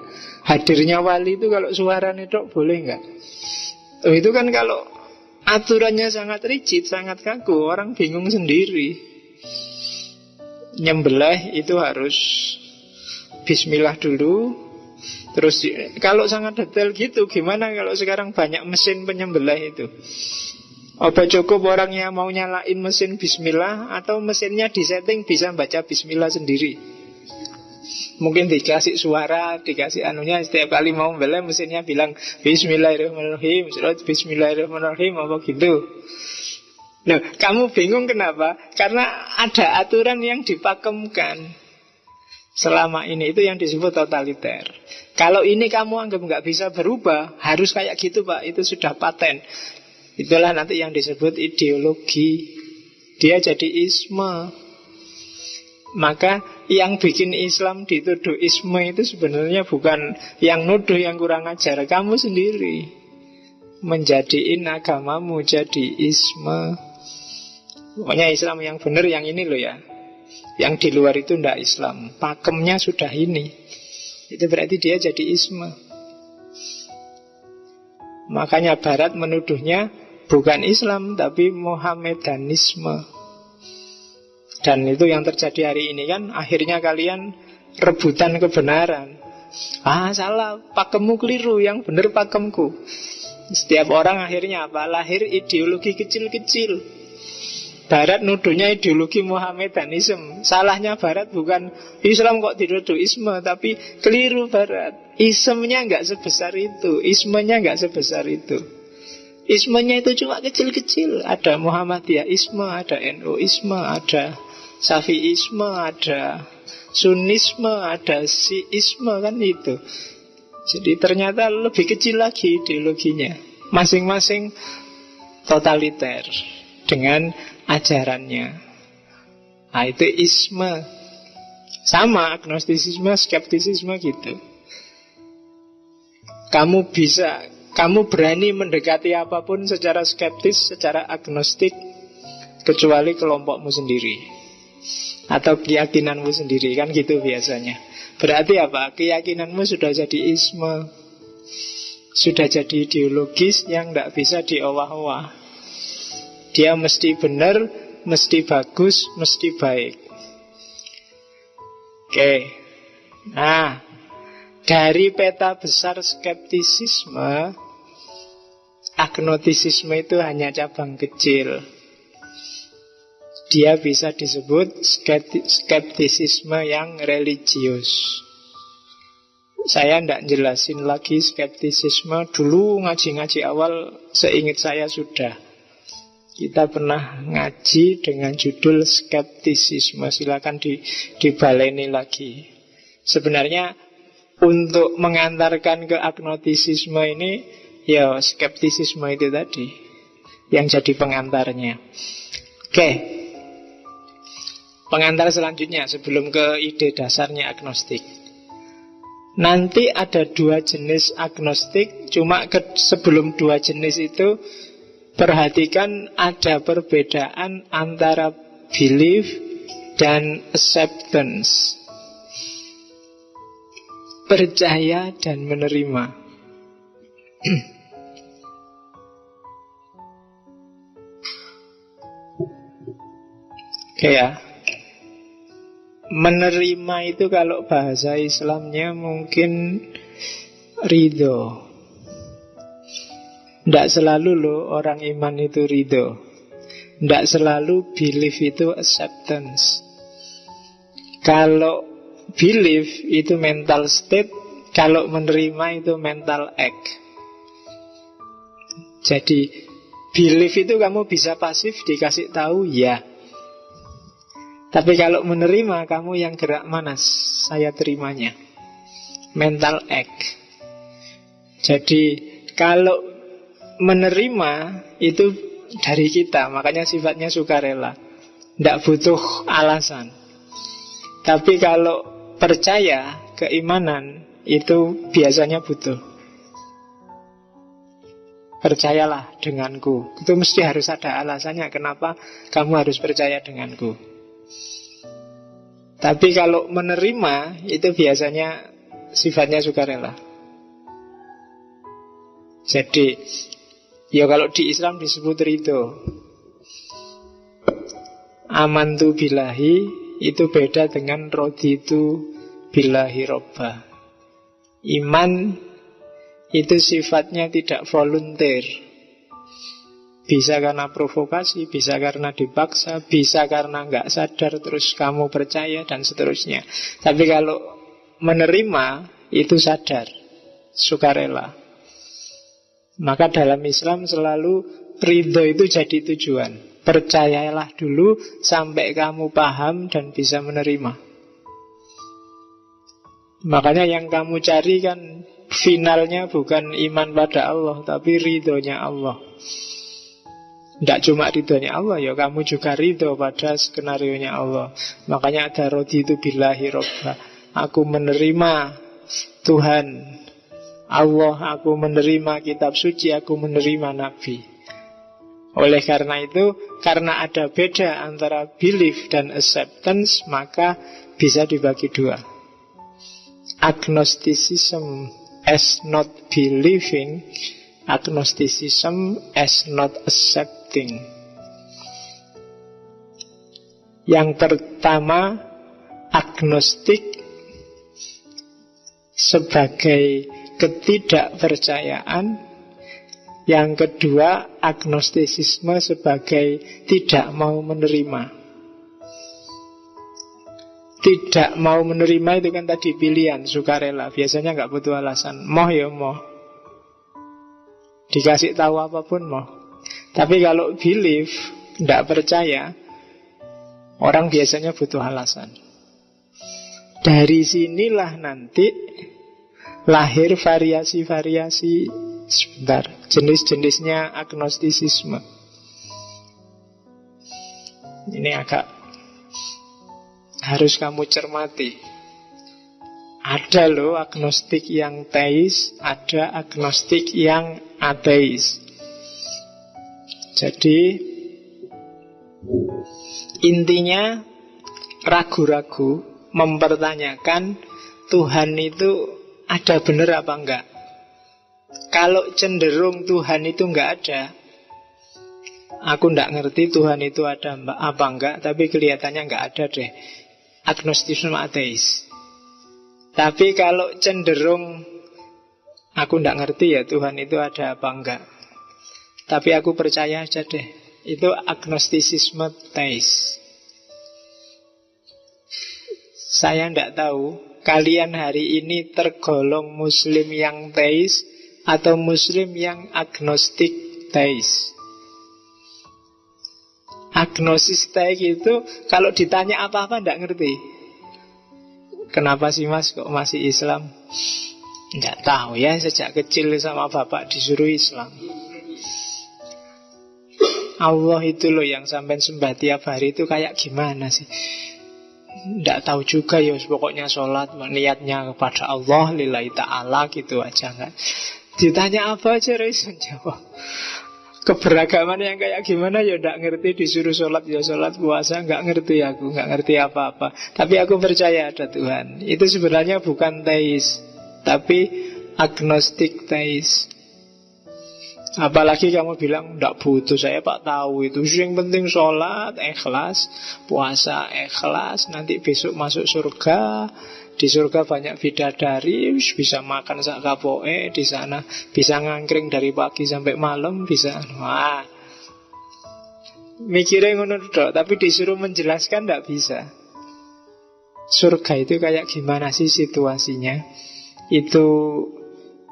Hadirnya wali itu kalau suaranya dok, boleh nggak? Oh, itu kan kalau aturannya sangat rigid, sangat kaku, orang bingung sendiri. Nyembelih itu harus bismillah dulu. Terus kalau sangat detail gitu, gimana kalau sekarang banyak mesin penyembelih itu? Apa cukup orangnya mau nyalain mesin bismillah, atau mesinnya disetting bisa baca bismillah sendiri? Mungkin dikasih suara, dikasih anunya, setiap kali mau membelai mesinnya bilang bismillahirrahmanirrahim, bismillahirrahmanirrahim, apa gitu. Nah, kamu bingung kenapa? Karena ada aturan yang dipakemkan selama ini, itu yang disebut totaliter. Kalau ini kamu anggap nggak bisa berubah, harus kayak gitu Pak, itu sudah paten. Itulah nanti yang disebut ideologi. Dia jadi isme. Maka yang bikin Islam dituduh isme itu sebenarnya bukan yang nuduh yang kurang ajar, kamu sendiri menjadiin agamamu jadi isme. Pokoknya Islam yang benar yang ini loh ya. Yang di luar itu ndak Islam. Pakemnya sudah ini. Itu berarti dia jadi isme. Makanya Barat menuduhnya bukan Islam tapi Mohamedanisme. Dan itu yang terjadi hari ini kan. Akhirnya kalian rebutan kebenaran. Ah salah, pakemmu keliru, yang benar pakemku. Setiap orang akhirnya apa? Lahir ideologi kecil-kecil. Barat nuduhnya ideologi Mohamedanisme. Salahnya Barat bukan Islam kok dituduh isme, tapi keliru Barat. Ismenya nggak sebesar itu, ismenya nggak sebesar itu. Ismenya itu cuma kecil-kecil. Ada Muhammadiyah isme, ada NU isme, ada Syafi'isme, ada Sunnisme, ada Syiisme, kan itu. Jadi ternyata lebih kecil lagi ideologinya. Masing-masing totaliter dengan ajarannya. Nah itu isme. Sama agnostisisme, skeptisisme gitu. Kamu berani mendekati apapun secara skeptis, secara agnostik, kecuali kelompokmu sendiri atau keyakinanmu sendiri, kan gitu biasanya. Berarti apa? Keyakinanmu sudah jadi isme, sudah jadi ideologis yang tidak bisa diowah-owah. Dia mesti benar, mesti bagus, mesti baik. Oke. Nah, dari peta besar skeptisisme, agnostisisme itu hanya cabang kecil. Dia bisa disebut skeptisisme yang religius. Saya tidak jelasin lagi skeptisisme. Dulu ngaji-ngaji awal seingat saya sudah. Kita pernah ngaji dengan judul skeptisisme. Silakan dibaleni lagi. Sebenarnya untuk mengantarkan ke agnostisisme ini, ya skeptisisme itu tadi yang jadi pengantarnya. Oke. Pengantar selanjutnya sebelum ke ide dasarnya agnostik. Nanti ada dua jenis agnostik. Cuma sebelum dua jenis itu, perhatikan ada perbedaan antara belief dan acceptance. Percaya dan menerima. Oke ya. Menerima itu kalau bahasa Islamnya mungkin ridho. Tidak selalu loh orang iman itu ridho. Tidak selalu belief itu acceptance. Kalau belief itu mental state, kalau menerima itu mental act. Jadi belief itu kamu bisa pasif, dikasih tahu ya. Tapi kalau menerima, kamu yang gerak mana? Saya terimanya. Mental act. Jadi kalau menerima itu dari kita, makanya sifatnya sukarela. Tidak butuh alasan. Tapi kalau percaya, keimanan, itu biasanya butuh. percayalah denganku. Itu mesti harus ada alasannya kenapa kamu harus percaya denganku. Tapi kalau menerima itu biasanya sifatnya sukarela. Jadi ya kalau di Islam disebut ridho. Amantu billahi itu beda dengan raditu billahi robba. Iman itu sifatnya tidak volunteer. Bisa karena provokasi, bisa karena dipaksa, bisa karena nggak sadar terus kamu percaya dan seterusnya. Tapi kalau menerima itu sadar, sukarela. Maka dalam Islam selalu ridho itu jadi tujuan. Percayalah dulu sampai kamu paham dan bisa menerima. Makanya yang kamu cari kan finalnya bukan iman pada Allah, tapi ridhonya Allah. Tidak cuma ridhonya Allah, ya kamu juga ridho pada skenario-nya Allah. Makanya ada raditu billahi robba. Aku menerima Tuhan Allah, aku menerima kitab suci, aku menerima Nabi. Oleh karena itu, karena ada beda antara belief dan acceptance, maka bisa dibagi dua. Agnosticism as not believing, agnosticism as not accepting. Yang pertama, agnostik sebagai ketidakpercayaan. Yang kedua, agnostisisme sebagai tidak mau menerima. Tidak mau menerima itu kan tadi pilihan, sukarela. Biasanya nggak butuh alasan. Moh ya moh. Dikasih tahu apapun moh. Tapi kalau believe, tidak percaya, orang biasanya butuh alasan. Dari sinilah nanti lahir variasi-variasi jenis-jenisnya agnostisisme. Ini agak harus kamu cermati. Ada loh agnostik yang teis, ada agnostik yang ateis. Jadi intinya ragu-ragu mempertanyakan Tuhan itu ada benar apa enggak. Kalau cenderung Tuhan itu enggak ada, aku enggak ngerti Tuhan itu ada apa enggak, tapi kelihatannya enggak ada deh. Agnostisme ateis. Tapi kalau cenderung aku enggak ngerti ya Tuhan itu ada apa enggak, tapi aku percaya aja deh, itu agnostisisme teis. Saya enggak tahu kalian hari ini tergolong muslim yang teis atau muslim yang agnostik teis. Agnosis teis itu kalau ditanya apa-apa enggak ngerti. Kenapa sih mas kok masih Islam? Enggak tahu ya, sejak kecil sama bapak disuruh Islam. Allah itu loh yang sampai sembah tiap hari itu kayak gimana sih? Enggak tahu juga ya, pokoknya sholat niatnya kepada Allah lillahi ta'ala gitu aja kan. Ditanya apa aja reason jawab. Keberagaman yang kayak gimana ya enggak ngerti, disuruh sholat ya sholat, puasa enggak ngerti aku, enggak ngerti apa-apa. Tapi aku percaya ada Tuhan. Itu sebenarnya bukan teis, tapi agnostik teis. Apalagi kamu bilang enggak butuh, saya pak tahu itu. Yang penting sholat ikhlas, puasa ikhlas, nanti besok masuk surga. Di surga banyak bidadari, bisa makan sak kapoe di sana, bisa ngangkring dari pagi sampai malam, bisa. Wah, mikirnya ngono dok, tapi disuruh menjelaskan tidak bisa. Surga itu kayak gimana sih situasinya? Itu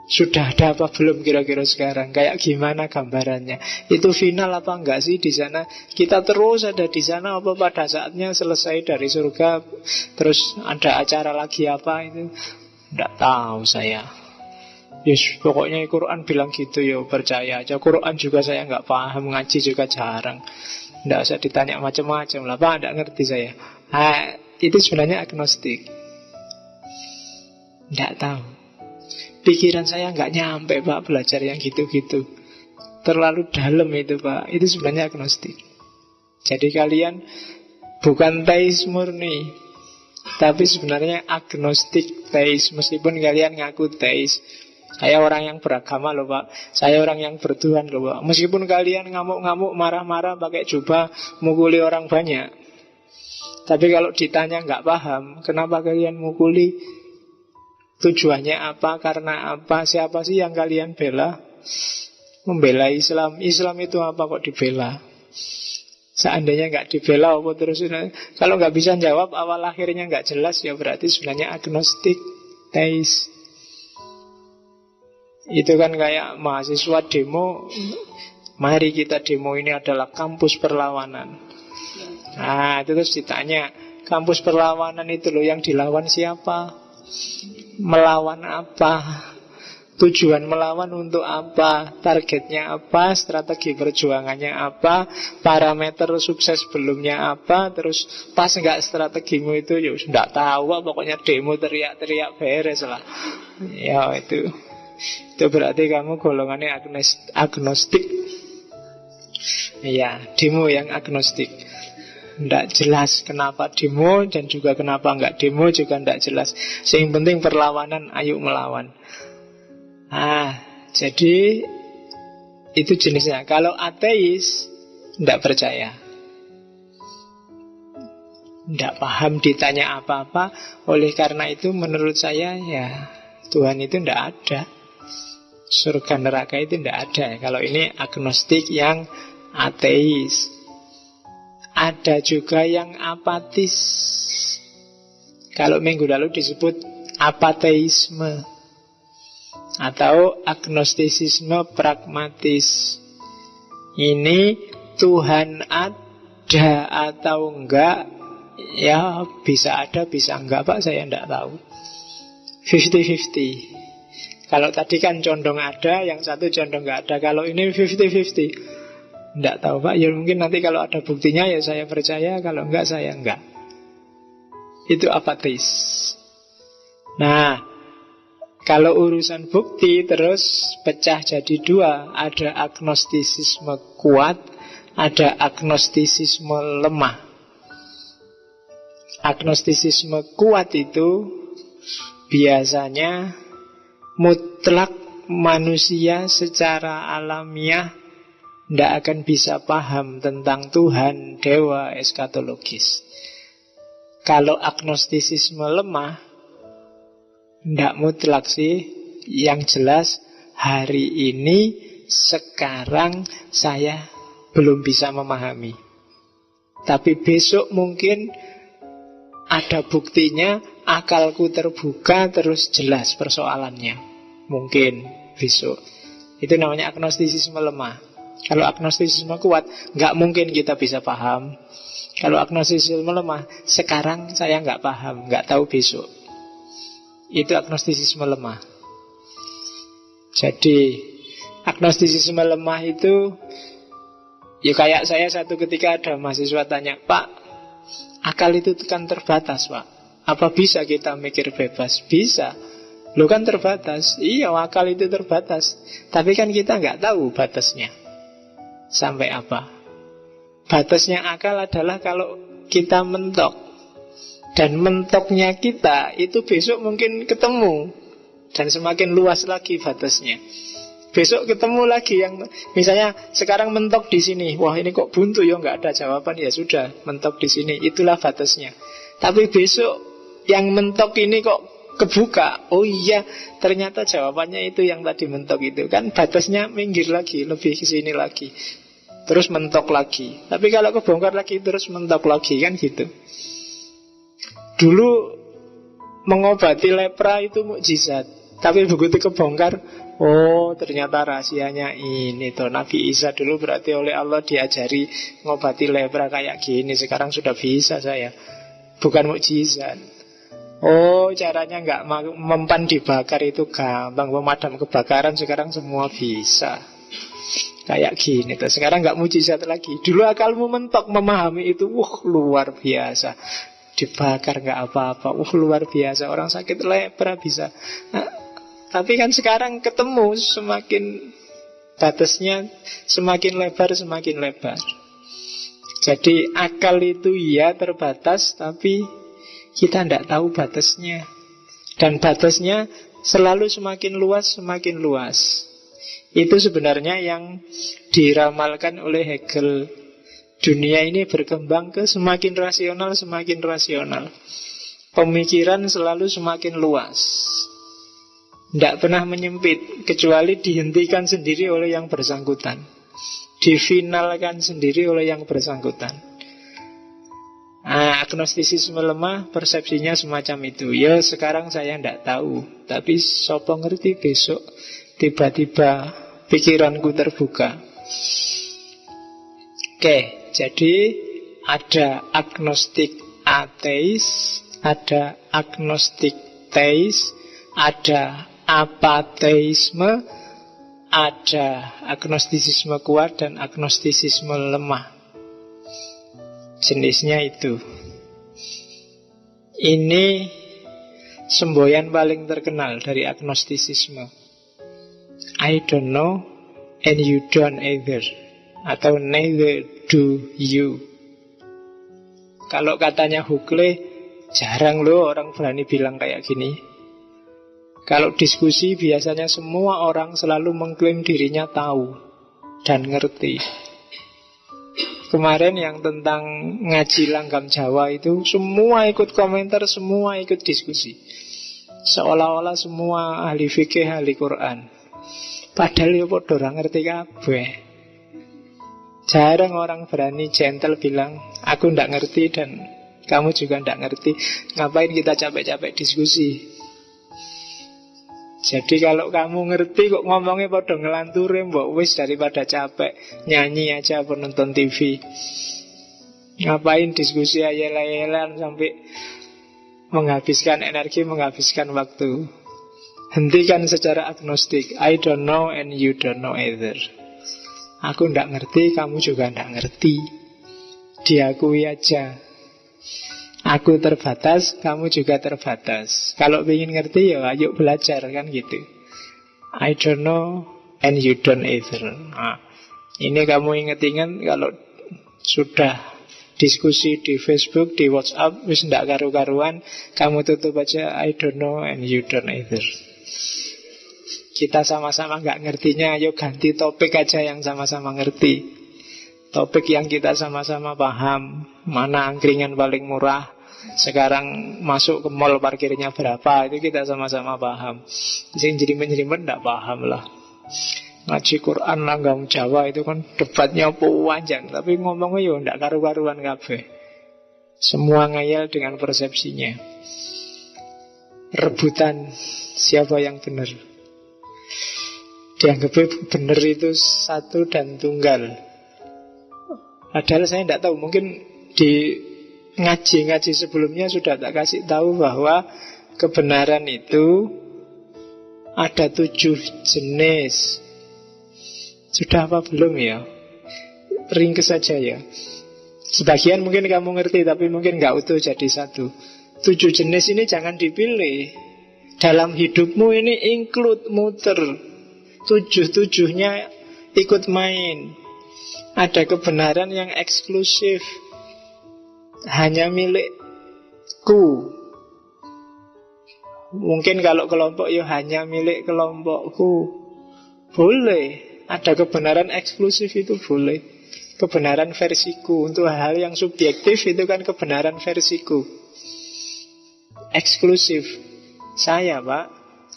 sudah ada apa belum kira-kira sekarang? Kayak gimana gambarannya? Itu final apa enggak sih di sana? Kita terus ada di sana apa pada saatnya selesai dari surga terus ada acara lagi apa itu? Enggak tahu saya. Yes, pokoknya Quran bilang gitu ya, percaya aja. Quran juga saya enggak paham, ngaji juga jarang. Enggak usah ditanya macam-macam lah, Pak, enggak ngerti saya. Itu sebenarnya agnostik. Enggak tahu. Pikiran saya nggak nyampe Pak belajar yang gitu-gitu. terlalu dalam itu Pak. Itu sebenarnya agnostik. Jadi kalian bukan teis murni, tapi sebenarnya agnostik teis. Meskipun kalian ngaku teis. Saya orang yang beragama loh Pak. Saya orang yang bertuhan loh Pak. Meskipun kalian ngamuk-ngamuk, marah-marah, pakai jubah, mukuli orang banyak, tapi kalau ditanya nggak paham, kenapa kalian mukuli? Tujuannya apa? Karena apa? Siapa sih yang kalian bela? Membela Islam. Islam itu apa kok dibela? Seandainya nggak dibela, apa terus? Kalau nggak bisa jawab, awal akhirnya nggak jelas, ya berarti sebenarnya agnostik, teis. Itu kan kayak mahasiswa demo. Mari kita demo, ini adalah kampus perlawanan. Nah, itu terus ditanya, kampus perlawanan itu loh, yang dilawan siapa? Melawan apa? Tujuan melawan untuk apa? Targetnya apa? Strategi perjuangannya apa? Parameter sukses belumnya apa? Terus pas nggak strategimu itu, ya sudah tahu, pokoknya demo teriak-teriak beres lah. Ya itu berarti kamu golongannya agnostik. Iya, demo yang agnostik. Tidak jelas kenapa demo, dan juga kenapa nggak demo juga tidak jelas. Yang penting perlawanan, ayo melawan. Jadi itu jenisnya. Kalau ateis, tidak percaya, tidak paham, ditanya apa-apa. Oleh karena itu menurut saya, ya Tuhan itu tidak ada, surga neraka itu tidak ada. Kalau ini agnostik yang ateis. Ada juga yang apatis. Kalau minggu lalu disebut apateisme atau agnostisisme pragmatis. Ini Tuhan ada atau enggak, ya bisa ada, bisa enggak Pak, saya enggak tahu. 50-50. Kalau tadi kan condong ada, yang satu condong enggak ada. Kalau ini 50-50. Enggak tahu Pak, ya mungkin nanti kalau ada buktinya ya saya percaya, kalau enggak saya enggak. Itu apatis. Nah, kalau urusan bukti terus pecah jadi dua. Ada agnostisisme kuat, ada agnostisisme lemah. Agnostisisme kuat itu biasanya mutlak manusia secara alamiah tidak akan bisa paham tentang Tuhan, dewa, eskatologis. Kalau agnostisisme lemah, tidak mutlak sih. Yang jelas hari ini, sekarang saya belum bisa memahami. Tapi besok mungkin ada buktinya, akalku terbuka, terus jelas persoalannya. Mungkin besok. Itu namanya agnostisisme lemah. Kalau agnostisisme kuat, nggak mungkin kita bisa paham. Kalau agnostisisme lemah, sekarang saya nggak paham, nggak tahu besok. Itu agnostisisme lemah. Jadi agnostisisme lemah itu, ya kayak saya satu ketika ada mahasiswa tanya, Pak, akal itu kan terbatas Pak, apa bisa kita mikir bebas? Bisa. Lo kan terbatas. Iya, akal itu terbatas. Tapi kan kita nggak tahu batasnya sampai apa. Batasnya akal adalah kalau kita mentok. Dan mentoknya kita itu besok mungkin ketemu. Dan semakin luas lagi batasnya. Besok ketemu lagi yang misalnya sekarang mentok di sini. Wah ini kok buntu ya, nggak ada jawaban. Ya sudah, mentok di sini. Itulah batasnya. Tapi besok yang mentok ini kok kebuka. Oh iya, ternyata jawabannya itu yang tadi mentok itu. Kan batasnya minggir lagi, lebih ke sini lagi. Terus mentok lagi. Tapi kalau kebongkar lagi terus mentok lagi, kan gitu. Dulu mengobati lepra itu mukjizat. Tapi begitu kebongkar, oh ternyata rahasianya ini tuh. Nabi Isa dulu berarti oleh Allah diajari ngobati lepra kayak gini. Sekarang sudah bisa saya. Bukan mukjizat. Oh caranya nggak mempan dibakar itu gampang. Pemadam kebakaran sekarang semua bisa. Kayak gini tuh. Sekarang nggak mukjizat lagi. Dulu akalmu mentok memahami itu. Luar biasa. Dibakar nggak apa-apa. Luar biasa. Orang sakit lepra bisa. Nah, tapi kan sekarang ketemu semakin Batasnya semakin lebar, semakin lebar. Jadi akal itu ya terbatas, tapi kita tidak tahu batasnya. Dan batasnya selalu semakin luas, semakin luas. Itu sebenarnya yang diramalkan oleh Hegel. Dunia ini berkembang ke semakin rasional, semakin rasional. Pemikiran selalu semakin luas, tidak pernah menyempit, kecuali dihentikan sendiri oleh yang bersangkutan, difinalkan sendiri oleh yang bersangkutan. Agnostisisme lemah, persepsinya semacam itu. Ya sekarang saya tidak tahu, tapi sopo ngerti besok tiba-tiba pikiranku terbuka. Oke, jadi ada agnostik ateis, ada agnostik teis, ada apateisme, ada agnostisisme kuat dan agnostisisme lemah. Jenisnya itu. Ini semboyan paling terkenal dari agnostisisme. I don't know and you don't either, atau neither do you. Kalau katanya Huxley, jarang loh orang berani bilang kayak gini. Kalau diskusi biasanya semua orang selalu mengklaim dirinya tahu dan ngerti. Kemarin yang tentang ngaji langgam Jawa itu, semua ikut komentar, semua ikut diskusi. Seolah-olah semua ahli fikih, ahli Quran. Padahal ya padha ora ngerti kabeh. Jarang orang berani gentle bilang, aku ndak ngerti dan kamu juga ndak ngerti. Ngapain kita capek-capek diskusi? Jadi kalau kamu ngerti kok ngomongnya pada ngelanturi, mbok wis daripada capek nyanyi aja penonton TV. Ngapain diskusi ayel-ayelan sampai menghabiskan energi, menghabiskan waktu. Hentikan secara agnostik. I don't know and you don't know either. Aku ndak ngerti, kamu juga ndak ngerti. Diakui aja. Aku terbatas, kamu juga terbatas. Kalau ingin ngerti ya ayo belajar, kan gitu. I don't know and you don't either. Ini kamu inget-inget kalau sudah diskusi di Facebook, di WhatsApp, wis ndak karu-karuan, kamu tutup aja I don't know and you don't either. Kita sama-sama nggak ngertinya, ayo ganti topik aja yang sama-sama ngerti. Topik yang kita sama-sama paham. Mana angkringan paling murah, sekarang masuk ke mall parkirnya berapa, itu kita sama-sama paham. Jadi menjelimet tidak paham lah. Ngaji Quran langgam Jawa itu kan debatnya panjang, tapi ngomongnya ya tidak karu-karuan kabeh. Semua ngayal dengan persepsinya. Rebutan siapa yang benar. Dianggapnya benar itu satu dan tunggal. Padahal saya tidak tahu, mungkin di ngaji-ngaji sebelumnya sudah tak kasih tahu bahwa kebenaran itu ada 7 jenis. Sudah apa belum ya? Ringkes saja ya. Sebagian mungkin kamu ngerti, tapi mungkin nggak utuh jadi satu. 7 jenis ini jangan dipilih. Dalam hidupmu ini include, muter. 7-7-nya ikut main. Ada kebenaran yang eksklusif, hanya milikku. Mungkin kalau kelompok ya hanya milik kelompokku. Boleh. Ada kebenaran eksklusif itu boleh. Kebenaran versiku. Untuk hal yang subjektif itu kan kebenaran versiku. Eksklusif. Saya Pak,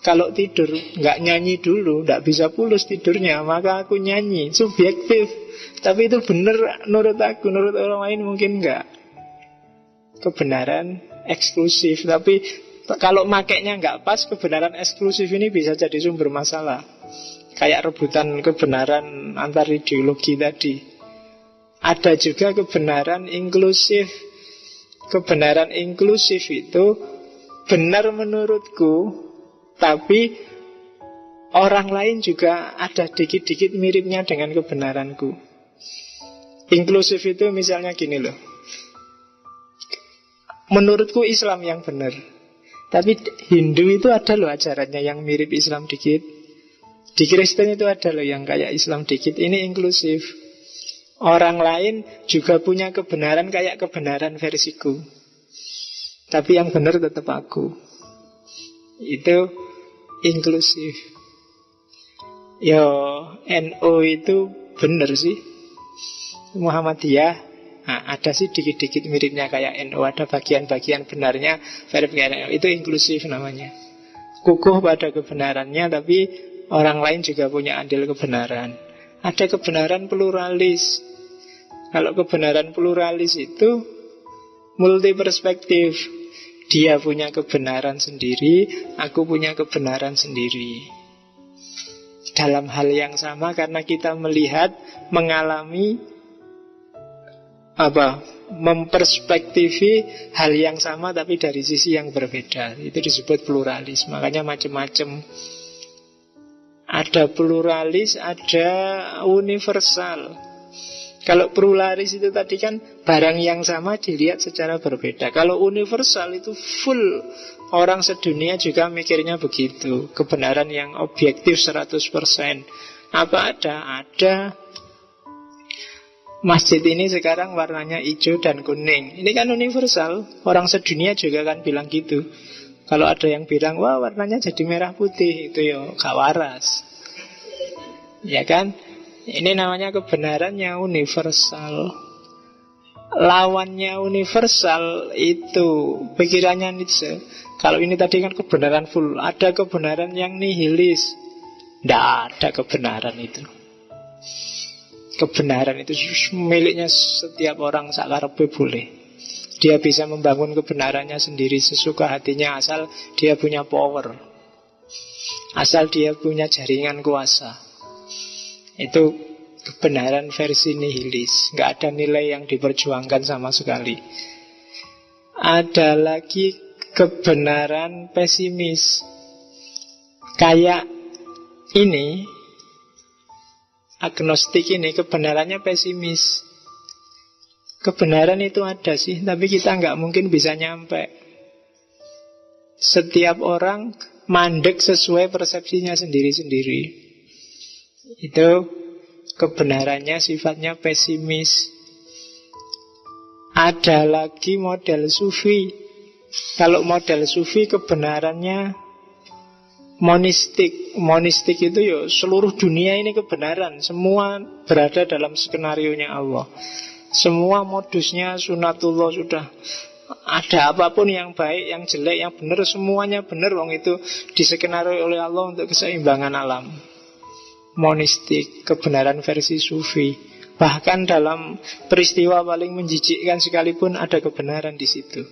kalau tidur nggak nyanyi dulu, nggak bisa pulas tidurnya, maka aku nyanyi. Subjektif. Tapi itu benar menurut aku, menurut orang lain mungkin nggak. Kebenaran eksklusif. Tapi kalau makainya nggak pas, kebenaran eksklusif ini bisa jadi sumber masalah. Kayak rebutan kebenaran antar ideologi tadi. Ada juga kebenaran inklusif. Kebenaran inklusif itu benar menurutku, tapi orang lain juga ada dikit-dikit miripnya dengan kebenaranku. Inklusif itu misalnya gini loh. Menurutku Islam yang benar, tapi Hindu itu ada loh ajarannya yang mirip Islam dikit. Di Kristen itu ada loh yang kayak Islam dikit. Ini inklusif. Orang lain juga punya kebenaran kayak kebenaran versiku, tapi yang benar tetap aku. Itu inklusif. Yo, NU itu benar sih. Muhammadiyah ada sih dikit-dikit miripnya kayak NU. Ada bagian-bagian benarnya, verifikasi. Itu inklusif namanya. Kukuh pada kebenarannya, tapi orang lain juga punya andil kebenaran. Ada kebenaran pluralis. Kalau kebenaran pluralis itu multi perspektif. Dia punya kebenaran sendiri, aku punya kebenaran sendiri. Dalam hal yang sama, karena kita melihat, mengalami, memperspektifi hal yang sama tapi dari sisi yang berbeda. Itu disebut pluralis. Makanya macam-macam. Ada pluralis, ada universal. Kalau pluralis itu tadi kan barang yang sama dilihat secara berbeda. Kalau universal itu full, orang sedunia juga mikirnya begitu. Kebenaran yang objektif 100%. Apa ada? Ada. Masjid ini sekarang warnanya hijau dan kuning. Ini kan universal. Orang sedunia juga kan bilang gitu. Kalau ada yang bilang, wah warnanya jadi merah putih, itu ya gak waras. Ya kan? Ini namanya kebenaran yang universal. Lawannya universal itu pikirannya Nietzsche. Kalau ini tadi kan kebenaran full. Ada kebenaran yang nihilis. Tidak ada kebenaran itu. Kebenaran itu miliknya setiap orang, sakarepe boleh. Dia bisa membangun kebenarannya sendiri sesuka hatinya, asal dia punya power, asal dia punya jaringan kuasa. Itu kebenaran versi nihilis. Nggak ada nilai yang diperjuangkan sama sekali. Ada lagi kebenaran pesimis. Kayak ini, agnostik ini kebenarannya pesimis. Kebenaran itu ada sih, tapi kita nggak mungkin bisa nyampe. Setiap orang mandek sesuai persepsinya sendiri-sendiri. Itu kebenarannya sifatnya pesimis. Ada lagi model sufi. Kalau model sufi kebenarannya monistik. Monistik itu ya seluruh dunia ini kebenaran. Semua berada dalam skenarionya Allah. Semua modusnya sunatullah sudah. Ada apapun yang baik, yang jelek, yang benar, semuanya benar. Wong itu diskenario oleh Allah untuk keseimbangan alam. Monistik, kebenaran versi sufi. Bahkan dalam peristiwa paling menjijikkan sekalipun ada kebenaran di situ.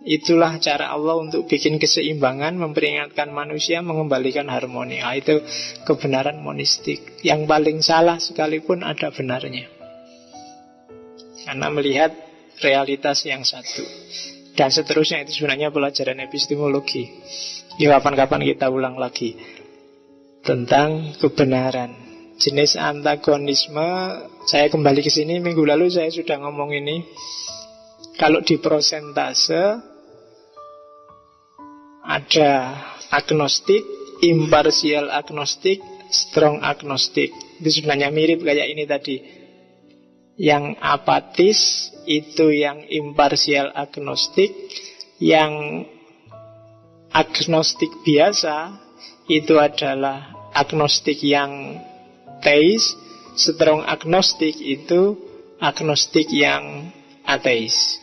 Itulah cara Allah untuk bikin keseimbangan, memperingatkan manusia, mengembalikan harmoni. Itu kebenaran monistik. Yang paling salah sekalipun ada benarnya. Karena melihat realitas yang satu. Dan seterusnya, itu sebenarnya pelajaran epistemologi. Ya kapan-kapan kita ulang lagi tentang kebenaran. Jenis antagonisme, saya kembali ke sini, minggu lalu saya sudah ngomong ini. Kalau di prosentase ada agnostik, imparsial agnostik, strong agnostik. Itu sebenarnya mirip kayak ini tadi. Yang apatis itu yang imparsial agnostik. Yang agnostik biasa itu adalah agnostik yang teis. Strong agnostik itu agnostik yang ateis.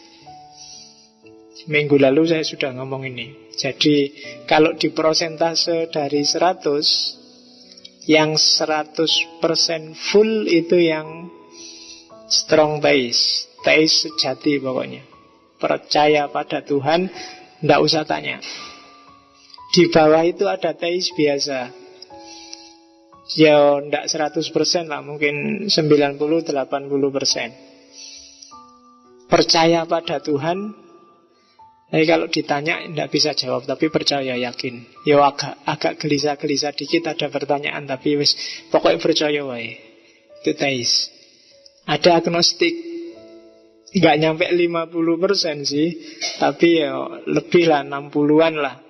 Minggu lalu saya sudah ngomong ini. Jadi kalau di prosentase dari 100, yang 100% full itu yang strong teis. Teis sejati pokoknya. Percaya pada Tuhan, tidak usah tanya. Di bawah itu ada teis biasa. Ya tidak 100% lah, mungkin 90-80%. Percaya pada Tuhan. Tapi kalau ditanya tidak bisa jawab, tapi percaya yakin. Ya agak gelisah-gelisah dikit, ada pertanyaan, tapi wis pokoknya percaya wae. Itu teis. Ada agnostik, nggak nyampe 50% sih, tapi ya lebih lah, 60-an lah.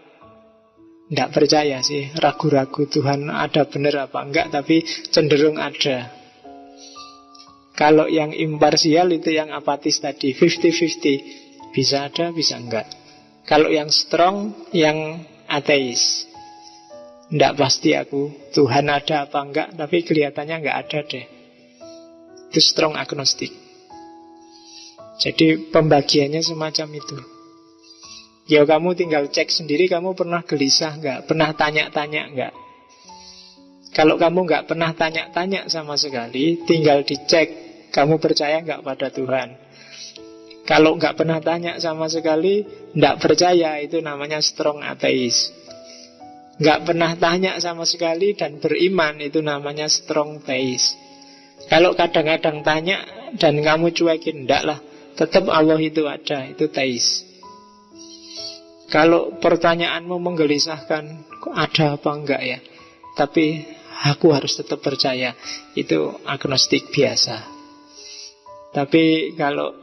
Tidak percaya sih, ragu-ragu Tuhan ada benar apa enggak, tapi cenderung ada. Kalau yang imparsial itu yang apatis tadi, 50-50. Bisa ada, bisa enggak. Kalau yang strong, yang ateis. Tidak pasti aku, Tuhan ada apa enggak, tapi kelihatannya enggak ada deh. Itu strong agnostik. Jadi pembagiannya semacam itu. Ya kamu tinggal cek sendiri, kamu pernah gelisah enggak, pernah tanya-tanya enggak. Kalau kamu enggak pernah tanya-tanya sama sekali, tinggal dicek, kamu percaya enggak pada Tuhan. Kalau enggak pernah tanya sama sekali, enggak percaya, itu namanya strong ateis. Enggak pernah tanya sama sekali dan beriman, itu namanya strong theist. Kalau kadang-kadang tanya dan kamu cuekin, enggak lah, tetap Allah itu ada, itu theist. Kalau pertanyaanmu menggelisahkan, kok ada apa enggak ya, tapi aku harus tetap percaya, itu agnostik biasa. Tapi kalau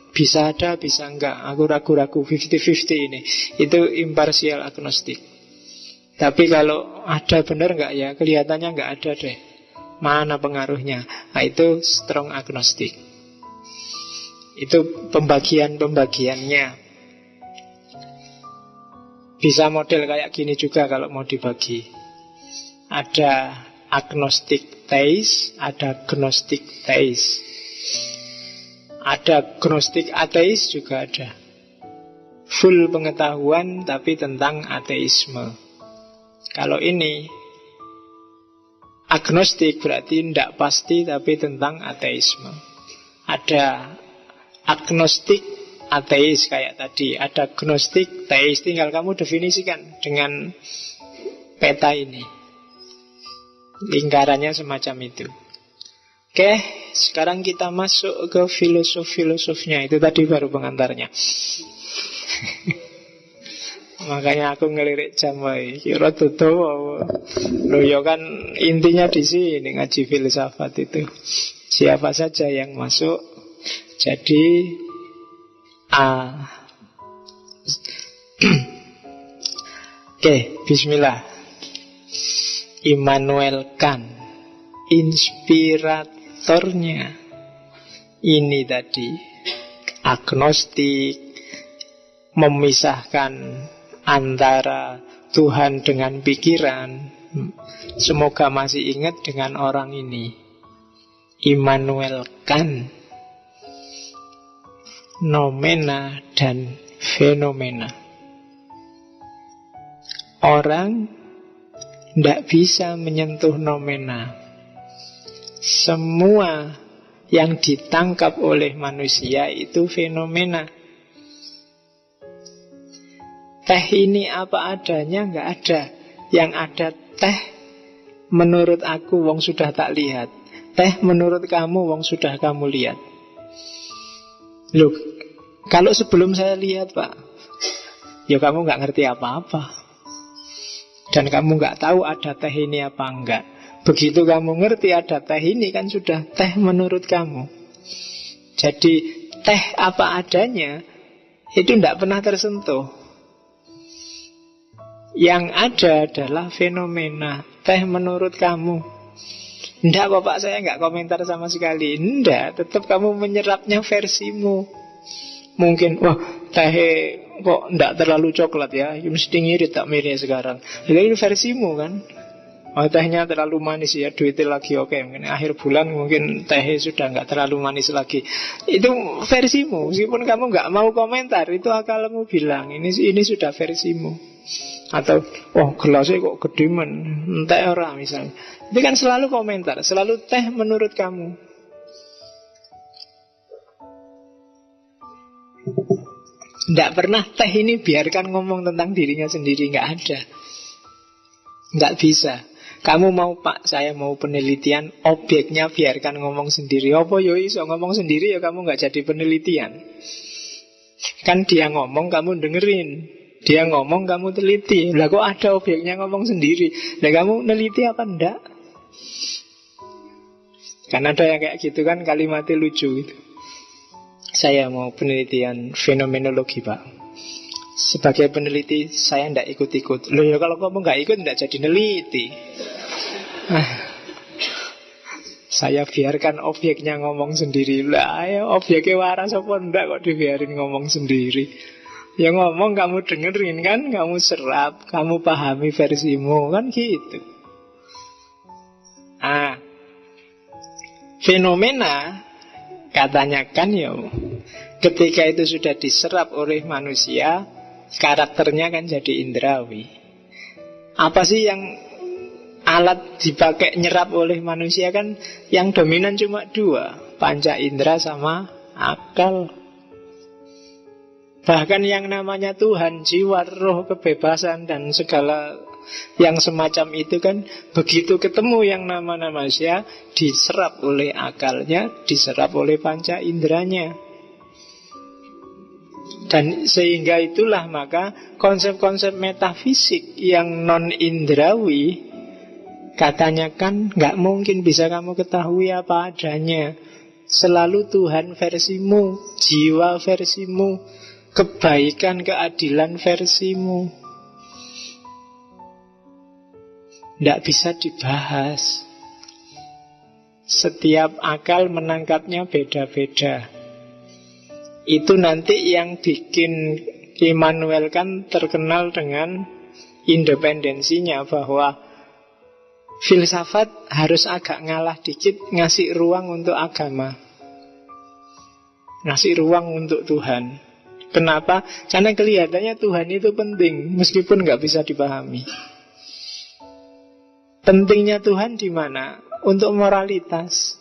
bisa ada, bisa enggak, aku ragu-ragu 50-50 ini, itu imparsial agnostik. Tapi kalau ada benar enggak ya, kelihatannya enggak ada deh, mana pengaruhnya, nah itu strong agnostik. Itu pembagian-pembagiannya. Bisa model kayak gini juga kalau mau dibagi. Ada agnostik theist, ada gnostik theist. Ada gnostik ateis juga ada. Full pengetahuan tapi tentang ateisme. Kalau ini agnostik berarti tidak pasti tapi tentang ateisme. Ada agnostik ateis kayak tadi, ada gnostik teis. Tinggal kamu definisikan dengan peta ini. Lingkarannya semacam itu. Oke, sekarang kita masuk ke filosof-filosofnya. Itu tadi baru pengantarnya. Makanya aku ngelirik jam wae. Kira tutup. Loh ya kan intinya di sini ngaji filsafat itu. Siapa saja yang masuk. Jadi Oke, bismillah. Immanuel Kant, inspiratornya ini tadi, agnostik, memisahkan antara Tuhan dengan pikiran. Semoga masih ingat dengan orang ini, Immanuel Kant. Nomena dan fenomena. Orang tidak bisa menyentuh nomena. Semua yang ditangkap oleh manusia itu fenomena. Teh ini apa adanya, nggak ada. Yang ada teh menurut aku wong sudah tak lihat. Teh menurut kamu wong sudah kamu lihat. Loh, kalau sebelum saya lihat Pak, ya kamu nggak ngerti apa-apa. Dan kamu nggak tahu ada teh ini apa enggak. Begitu kamu ngerti ada teh ini, kan sudah teh menurut kamu. Jadi teh apa adanya itu tidak pernah tersentuh. Yang ada adalah fenomena. Teh menurut kamu. Enggak Bapak, saya nggak komentar sama sekali. Enggak, tetap kamu menyerapnya versimu. Mungkin, wah teh kok enggak terlalu coklat ya, mesti ngirit tak milih sekarang. Jadi ini versimu kan. Oh tehnya terlalu manis ya, duitnya lagi oke. Mungkin akhir bulan mungkin teh sudah enggak terlalu manis lagi. Itu versimu. Meskipun kamu enggak mau komentar, itu akalmu bilang ini sudah versimu. Atau, oh gelasnya kok gede men, entek ora misalnya. Itu kan selalu komentar, selalu teh menurut kamu. Tidak pernah teh ini biarkan ngomong tentang dirinya sendiri, nggak ada. Nggak bisa. Kamu mau Pak, saya mau penelitian, objeknya biarkan ngomong sendiri. Apa yo iso ngomong sendiri ya kamu nggak jadi penelitian. Kan dia ngomong kamu dengerin. Dia ngomong kamu teliti. Lah kok ada objeknya ngomong sendiri. Lah kamu neliti apa enggak? Kan ada yang kayak gitu kan, kalimatnya lucu gitu. Saya mau penelitian fenomenologi Pak. Sebagai peneliti saya tidak ikut-ikut. Loh ya kalau kamu nggak ikut tidak jadi neliti. Saya biarkan objeknya ngomong sendiri. Lah ya objeknya waras apa enggak kok dibiarin ngomong sendiri. Ya ngomong kamu dengerin kan, kamu serap, kamu pahami versimu kan gitu. Fenomena katanya kan ya, ketika itu sudah diserap oleh manusia, karakternya kan jadi indrawi. Apa sih yang alat dipakai nyerap oleh manusia kan? Yang dominan cuma dua, panca indera sama akal. Bahkan yang namanya Tuhan, jiwa, roh, kebebasan dan segala yang semacam itu kan, begitu ketemu yang nama manusia, diserap oleh akalnya, diserap oleh panca inderanya. Dan sehingga itulah maka konsep-konsep metafisik yang non-indrawi katanya kan gak mungkin bisa kamu ketahui apa adanya. Selalu Tuhan versimu, jiwa versimu, kebaikan, keadilan versimu. Tidak bisa dibahas. Setiap akal menangkapnya beda-beda. Itu nanti yang bikin Immanuel kan terkenal dengan independensinya, bahwa filsafat harus agak ngalah dikit, ngasih ruang untuk agama, ngasih ruang untuk Tuhan. Kenapa? Karena kelihatannya Tuhan itu penting, meskipun nggak bisa dipahami. Pentingnya Tuhan di mana? Untuk moralitas.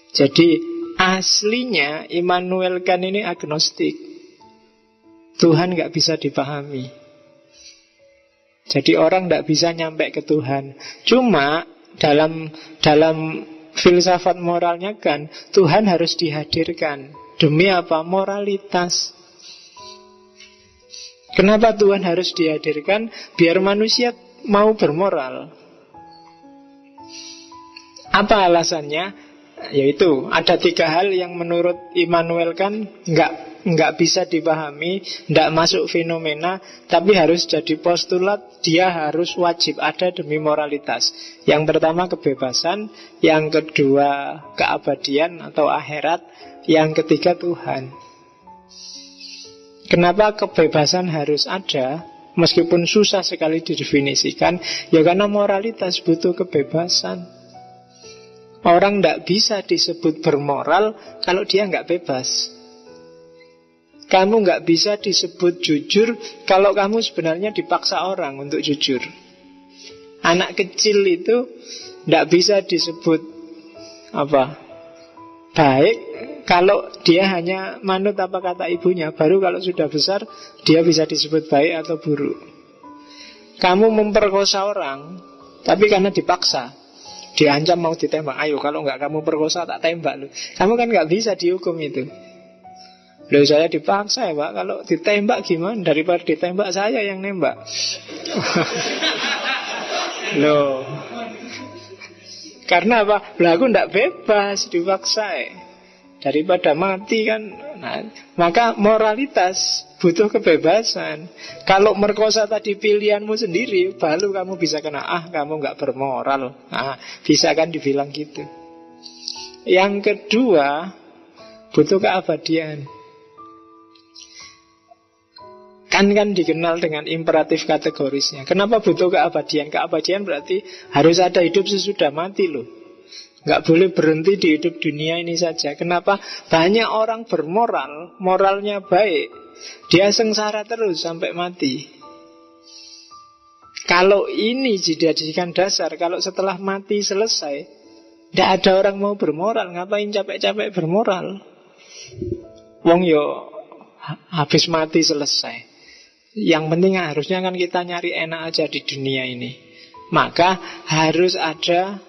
Jadi aslinya Immanuel Kant ini agnostik. Tuhan nggak bisa dipahami. Jadi orang nggak bisa nyampe ke Tuhan. Cuma dalam filsafat moralnya kan, Tuhan harus dihadirkan. Demi apa? Moralitas. Kenapa Tuhan harus dihadirkan? Biar manusia mau bermoral. Apa alasannya? Yaitu ada 3 hal yang menurut Immanuel kan nggak bisa dipahami, nggak masuk fenomena, tapi harus jadi postulat, dia harus wajib ada demi moralitas. Yang pertama kebebasan, yang kedua keabadian atau akhirat, yang ketiga Tuhan. Kenapa kebebasan harus ada? Meskipun susah sekali didefinisikan, ya karena moralitas butuh kebebasan. Orang tidak bisa disebut bermoral kalau dia nggak bebas. Kamu nggak bisa disebut jujur kalau kamu sebenarnya dipaksa orang untuk jujur. Anak kecil itu tidak bisa disebut baik kalau dia hanya manut apa kata ibunya. Baru kalau sudah besar dia bisa disebut baik atau buruk. Kamu memperkosa orang, tapi karena dipaksa, diancam mau ditembak, ayo kalau nggak kamu perkosa tak tembak lu. Kamu kan nggak bisa dihukum itu. Loh saya dipaksa ya Pak, kalau ditembak gimana? Daripada ditembak saya yang nembak. Loh, karena apa? Lah aku nggak bebas, dipaksa daripada mati kan. Nah, maka moralitas butuh kebebasan. Kalau merkosa tadi pilihanmu sendiri, baru kamu bisa kena, kamu nggak bermoral. Bisa kan dibilang gitu. Yang kedua, butuh keabadian. Kan dikenal dengan imperatif kategorisnya. Kenapa butuh keabadian? Keabadian berarti harus ada hidup sesudah mati loh. Nggak boleh berhenti di hidup dunia ini saja. Kenapa? Banyak orang bermoral, moralnya baik, dia sengsara terus sampai mati. Kalau ini dijadikan dasar, kalau setelah mati selesai, tidak ada orang mau bermoral. Ngapain capek-capek bermoral? Wong yo habis mati selesai. Yang penting harusnya kan kita nyari enak aja di dunia ini. Maka harus ada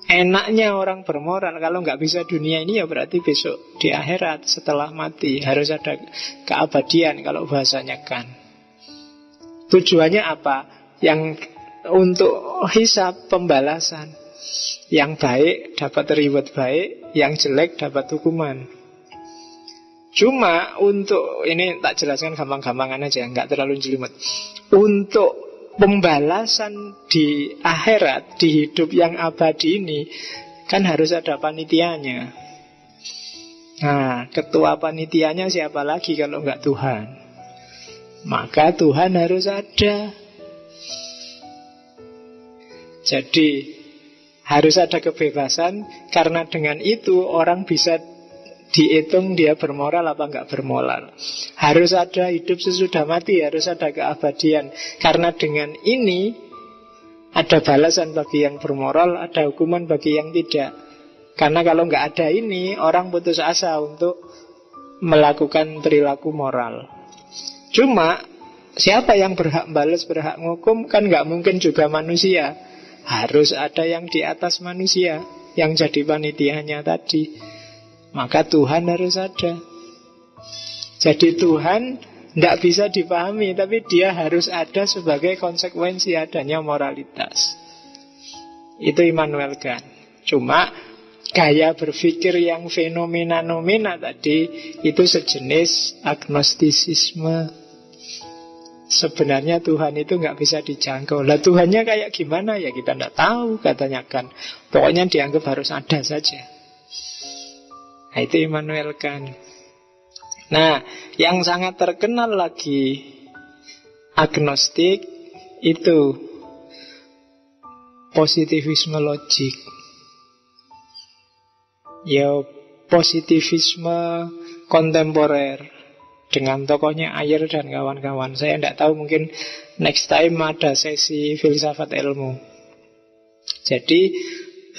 enaknya orang bermoral. Kalau nggak bisa dunia ini ya berarti besok di akhirat setelah mati harus ada keabadian kalau bahasanya kan. Tujuannya apa? Yang untuk hisab, pembalasan. Yang baik dapat reward baik, yang jelek dapat hukuman. Cuma untuk, ini tak jelaskan gampang-gampangan aja, nggak terlalu jelimet. Untuk pembalasan di akhirat, di hidup yang abadi ini, kan harus ada panitianya. Nah, ketua panitianya siapa lagi kalau nggak Tuhan? Maka Tuhan harus ada. Jadi harus ada kebebasan, karena dengan itu orang bisa dihitung dia bermoral apa enggak bermoral. Harus ada hidup sesudah mati, harus ada keabadian. Karena dengan ini ada balasan bagi yang bermoral, ada hukuman bagi yang tidak. Karena kalau enggak ada ini, orang putus asa untuk melakukan perilaku moral. Cuma siapa yang berhak balas, berhak menghukum? Kan enggak mungkin juga manusia. Harus ada yang di atas manusia, yang jadi panitianya tadi. Maka Tuhan harus ada. Jadi Tuhan tidak bisa dipahami, tapi dia harus ada sebagai konsekuensi adanya moralitas. Itu Immanuel Kant. Cuma gaya berpikir yang fenomena-nomena tadi itu sejenis agnostisisme. Sebenarnya Tuhan itu nggak bisa dijangkau. Lah Tuhannya kayak gimana ya kita tidak tahu, katanya kan. Pokoknya dianggap harus ada saja. Nah, itu Immanuel Kant. Nah, yang sangat terkenal lagi agnostik itu positivisme logik. Ya, positivisme kontemporer dengan tokohnya Ayer dan kawan-kawan. Saya tidak tahu, mungkin next time ada sesi filsafat ilmu. Jadi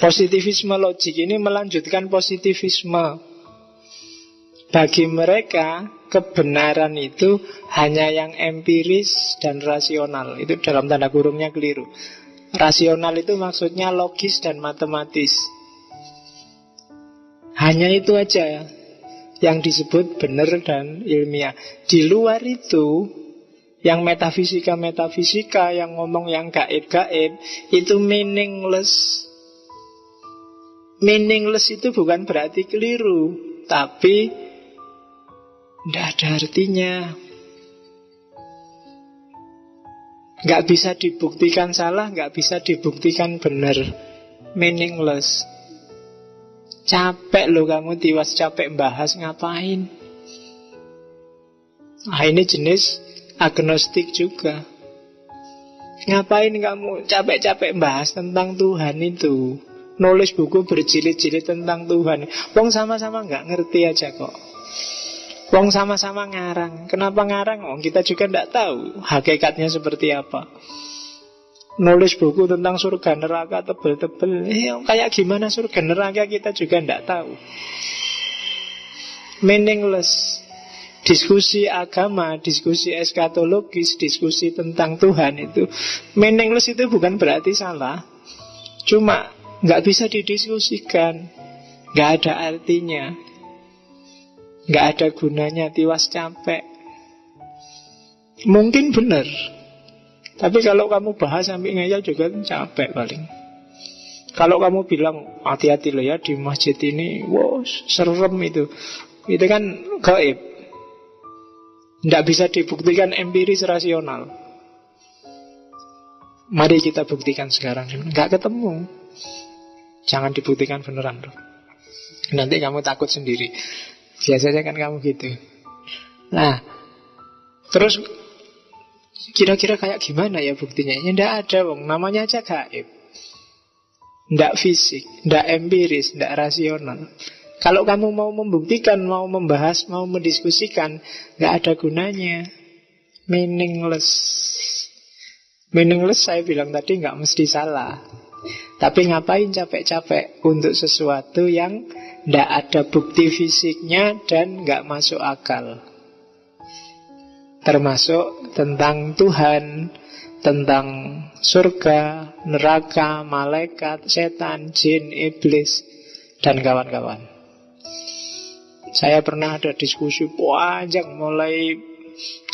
positivisme logik ini melanjutkan positivisme. Bagi mereka kebenaran itu hanya yang empiris dan rasional. Itu dalam tanda kurungnya keliru. Rasional itu maksudnya logis dan matematis. Hanya itu aja yang disebut benar dan ilmiah. Di luar itu, yang metafisika-metafisika, yang ngomong yang gaib-gaib, itu meaningless. Meaningless itu bukan berarti keliru, tapi tidak ada artinya. Nggak bisa dibuktikan salah, nggak bisa dibuktikan benar. Meaningless. Capek loh kamu, tiwas capek bahas, ngapain? Nah, ini jenis agnostik juga. Ngapain kamu capek-capek bahas tentang Tuhan itu? Nulis buku berjilid-jilid tentang Tuhan. Wong sama-sama nggak ngerti aja kok. Wong sama-sama ngarang. Kenapa ngarang? Wong kita juga tidak tahu hakikatnya seperti apa. Nulis buku tentang surga neraka tebel-tebel, kayak gimana surga neraka kita juga tidak tahu. Meaningless. Diskusi agama, diskusi eskatologis, diskusi tentang Tuhan itu meaningless, itu bukan berarti salah. Cuma nggak bisa didiskusikan, nggak ada artinya, nggak ada gunanya, tiwas capek. Mungkin benar, tapi kalau kamu bahas sampai ngeyel juga capek paling. Kalau kamu bilang hati-hati loh ya di masjid ini, wow serem itu kan gaib, tidak bisa dibuktikan empiris rasional. Mari kita buktikan sekarang. Nggak ketemu, jangan dibuktikan beneran loh. Nanti kamu takut sendiri. Biasanya kan kamu gitu. Nah, terus kira-kira kayak gimana ya buktinya? Ya tidak ada, wong. Namanya aja gaib. Tidak fisik, tidak empiris, tidak rasional. Kalau kamu mau membuktikan, mau membahas, mau mendiskusikan, nggak ada gunanya. Meaningless. Meaningless saya bilang tadi nggak mesti salah. Tapi ngapain capek-capek untuk sesuatu yang tidak ada bukti fisiknya dan nggak masuk akal. Termasuk tentang Tuhan, tentang surga, neraka, malaikat, setan, jin, iblis, dan kawan-kawan. Saya pernah ada diskusi panjang mulai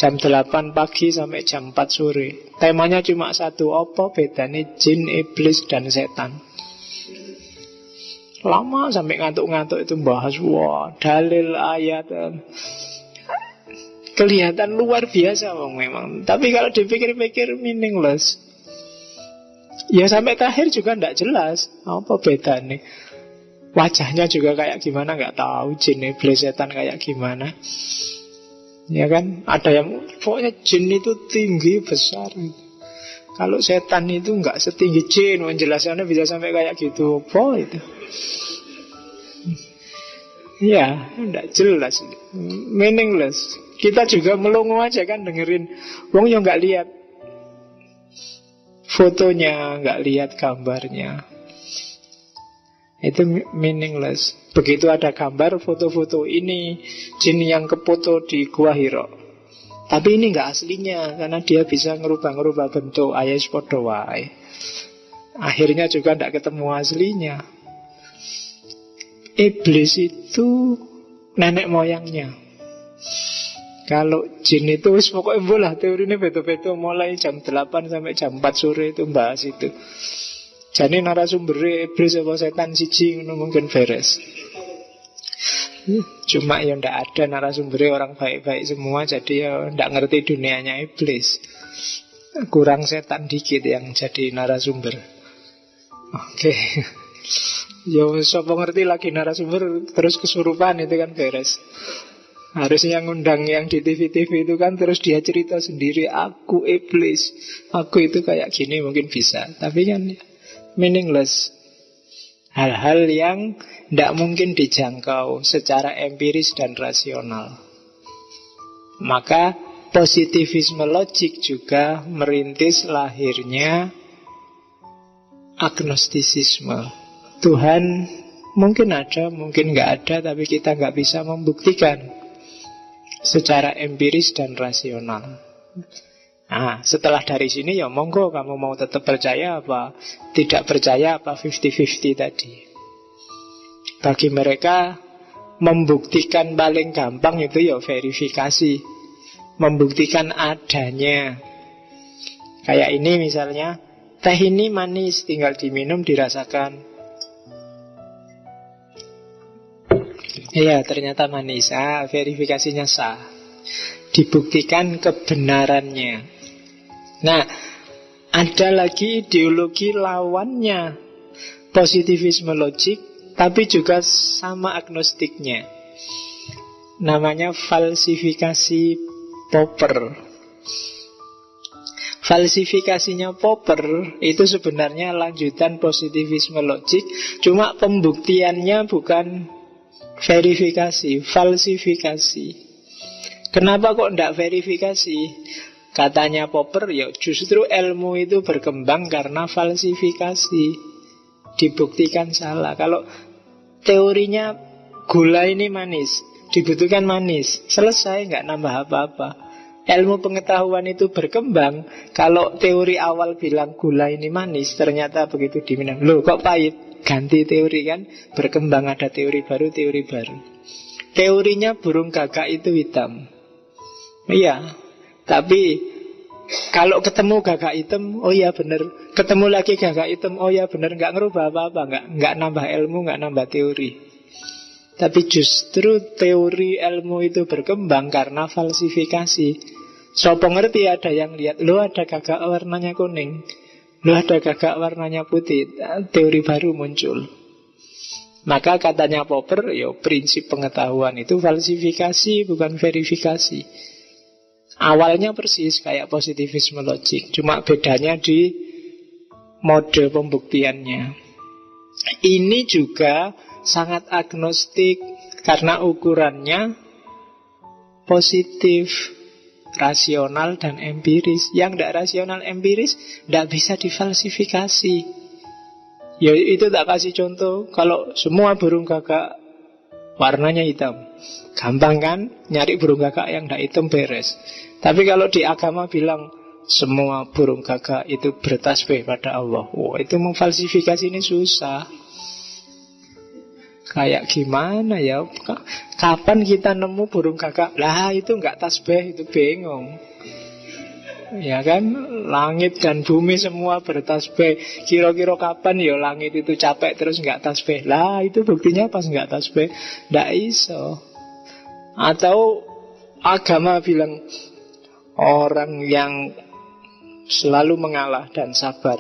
jam 8 pagi sampai jam 4 sore. Temanya cuma satu, apa bedanya jin, iblis, dan setan. lama sampai ngantuk-ngantuk itu bahas, wah, dalil ayat, kelihatan luar biasa memang. Tapi kalau dipikir-pikir meaningless. Ya sampai terakhir juga tidak jelas apa bedanya. Wajahnya juga kayak gimana nggak tahu, jin iblis setan kayak gimana. Ya kan, ada yang pokoknya jin itu tinggi besar. Kalau setan itu nggak setinggi jin, penjelasannya bisa sampai kayak gitu. Apa itu? Ya, nggak jelas, meaningless. Kita juga melongo aja kan dengerin. Wong yang nggak lihat fotonya, nggak lihat gambarnya. Itu meaningless. Begitu ada gambar foto-foto ini jin yang kefoto di Gua Hiro. Tapi ini nggak aslinya, karena dia bisa ngerubah-ngerubah bentuk. Ayas podo wae. Akhirnya juga tidak ketemu aslinya. Iblis itu nenek moyangnya. Kalau jin itu pokoknya bola teorinya beda-beda, mulai jam 8 sampai jam 4 sore itu bahas itu. Jadi narasumber iblis apa setan siji mungkin beres. Cuma ya ndak ada narasumbernya orang baik-baik semua, jadi ya ndak ngerti dunianya iblis. Kurang setan dikit yang jadi narasumber. Oke. Ya sapa ngerti lagi narasumber terus kesurupan itu kan beres. Harusnya ngundang yang di TV-TV itu kan terus dia cerita sendiri, aku iblis, aku itu kayak gini, mungkin bisa. Tapi kan meaningless. Hal-hal yang tidak mungkin dijangkau secara empiris dan rasional. Maka positivisme logik juga merintis lahirnya agnostisisme. Tuhan mungkin ada, mungkin nggak ada, tapi kita nggak bisa membuktikan secara empiris dan rasional. Nah, setelah dari sini ya monggo kamu mau tetap percaya apa tidak percaya, apa 50-50 tadi. Bagi mereka membuktikan paling gampang itu ya verifikasi, membuktikan adanya. Kayak ini misalnya, teh ini manis, tinggal diminum dirasakan. Iya, ternyata manis. Verifikasinya sah. Dibuktikan kebenarannya. Nah, ada lagi ideologi lawannya positivisme logik, tapi juga sama agnostiknya. Namanya falsifikasi Popper. Falsifikasinya Popper itu sebenarnya lanjutan positivisme logik, cuma pembuktiannya bukan verifikasi, falsifikasi. Kenapa kok tidak verifikasi? Katanya Popper, ya justru ilmu itu berkembang karena falsifikasi. Dibuktikan salah. Kalau teorinya gula ini manis, dibutuhkan manis, selesai, nggak nambah apa-apa. Ilmu pengetahuan itu berkembang. Kalau teori awal bilang gula ini manis, ternyata begitu diminum, loh kok pahit, ganti teori kan. Berkembang, ada teori baru, teori baru. Teorinya burung gagak itu hitam. Iya, tapi kalau ketemu gagak hitam, oh iya benar. Ketemu lagi gagak hitam, oh iya benar. Nggak ngerubah apa-apa, nggak nambah ilmu, nggak nambah teori. Tapi justru teori ilmu itu berkembang karena falsifikasi. Sopo ngerti ada yang lihat, lo ada gagak warnanya kuning, lo ada gagak warnanya putih. Teori baru muncul. Maka katanya Popper, yo prinsip pengetahuan itu falsifikasi, bukan verifikasi. Awalnya persis kayak positivisme logik, cuma bedanya di mode pembuktiannya. Ini juga sangat agnostik karena ukurannya positif, rasional dan empiris. Yang tidak rasional empiris tidak bisa difalsifikasi. Ya itu tak kasih contoh. Kalau semua burung gagak warnanya hitam, gampang kan? Nyari burung gagak yang tidak hitam beres. Tapi kalau di agama bilang semua burung gagak itu bertasbih pada Allah, wah, itu memfalsifikasi ini susah. Kayak gimana ya? Kapan kita nemu burung gagak? Lah itu nggak tasbih, itu bingung. Ya kan, langit dan bumi semua bertasbih. Kira-kira kapan ya langit itu capek terus nggak tasbih? Lah itu buktinya pas nggak tasbih. Nggak iso. Atau agama bilang orang yang selalu mengalah dan sabar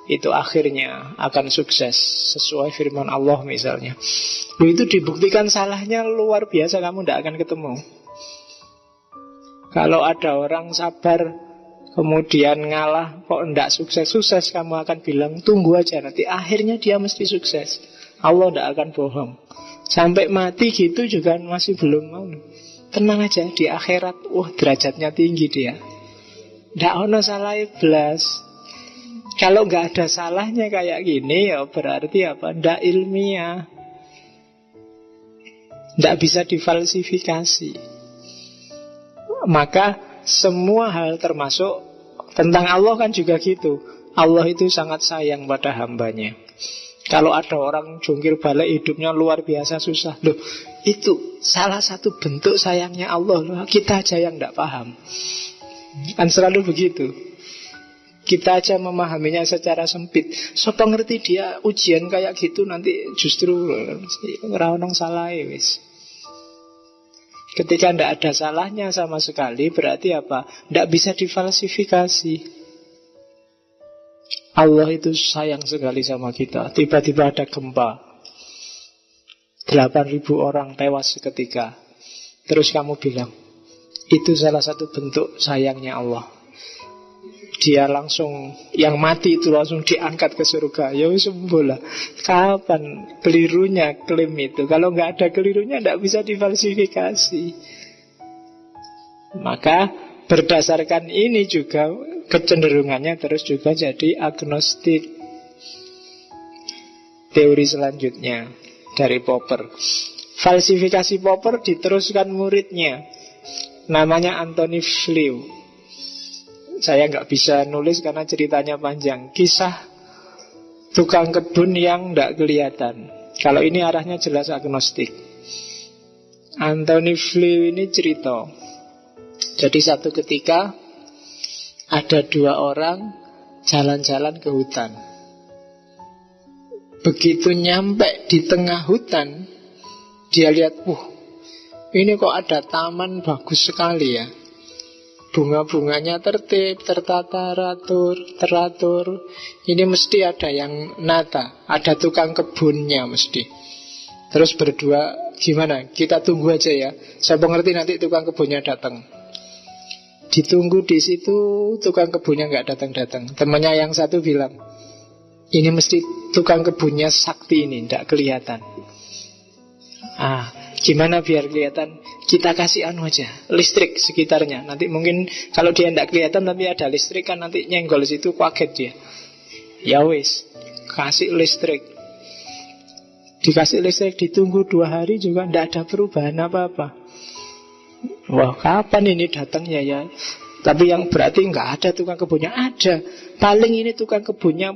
itu akhirnya akan sukses, sesuai firman Allah misalnya. Itu dibuktikan salahnya luar biasa, kamu tidak akan ketemu. Kalau ada orang sabar kemudian ngalah kok tidak sukses-sukses, kamu akan bilang tunggu aja, nanti akhirnya dia mesti sukses. Allah tidak akan bohong. Sampai mati gitu juga masih belum mau. Tenang aja, di akhirat derajatnya tinggi dia. Tidak ono salah belas. Kalau nggak ada salahnya kayak gini, ya berarti apa? Tidak ilmiah, tidak bisa difalsifikasi. Maka semua hal termasuk tentang Allah kan juga gitu. Allah itu sangat sayang pada hambanya. Kalau ada orang jungkir balik hidupnya luar biasa susah, loh itu salah satu bentuk sayangnya Allah. Loh, kita aja yang tidak paham. Kan selalu begitu. Kita aja memahaminya secara sempit. Sopo ngerti dia ujian kayak gitu nanti justru ora ono salahe wis. Ketika tidak ada salahnya sama sekali, berarti apa? Tidak bisa difalsifikasi. Allah itu sayang sekali sama kita. Tiba-tiba ada gempa, 8.000 orang tewas seketika. Terus kamu bilang itu salah satu bentuk sayangnya Allah. Dia langsung, yang mati itu langsung diangkat ke surga. Ya sembola. Kapan kelirunya klaim itu? Kalau nggak ada kelirunya tidak bisa difalsifikasi. Maka berdasarkan ini juga kecenderungannya terus juga jadi agnostik. Teori selanjutnya dari Popper. Falsifikasi Popper diteruskan muridnya, namanya Anthony Flew. Saya nggak bisa nulis karena ceritanya panjang. Kisah tukang kebun yang nggak kelihatan. Kalau ini arahnya jelas agnostik. Anthony Flew ini cerita. Jadi satu ketika ada 2 orang jalan-jalan ke hutan. Begitu nyampe di tengah hutan, dia lihat, ini kok ada taman bagus sekali ya. Bunga-bunganya tertib, tertata, teratur. Ini mesti ada yang nata, ada tukang kebunnya mesti. Terus berdua, gimana? Kita tunggu aja ya. Saya mengerti nanti tukang kebunnya datang. Ditunggu di situ, tukang kebunnya nggak datang-datang. Temannya yang satu bilang, ini mesti tukang kebunnya sakti ini, nggak kelihatan. Gimana biar kelihatan? Kita kasih aja, listrik sekitarnya. Nanti mungkin kalau dia tidak kelihatan tapi ada listrik kan nanti nyenggol situ kaget dia. Ya wis, kasih listrik. Dikasih listrik, ditunggu 2 hari juga tidak ada perubahan apa-apa. Wah, kapan ini datangnya ya? Tapi yang berarti nggak ada tukang kebunnya. Ada. Paling ini tukang kebunnya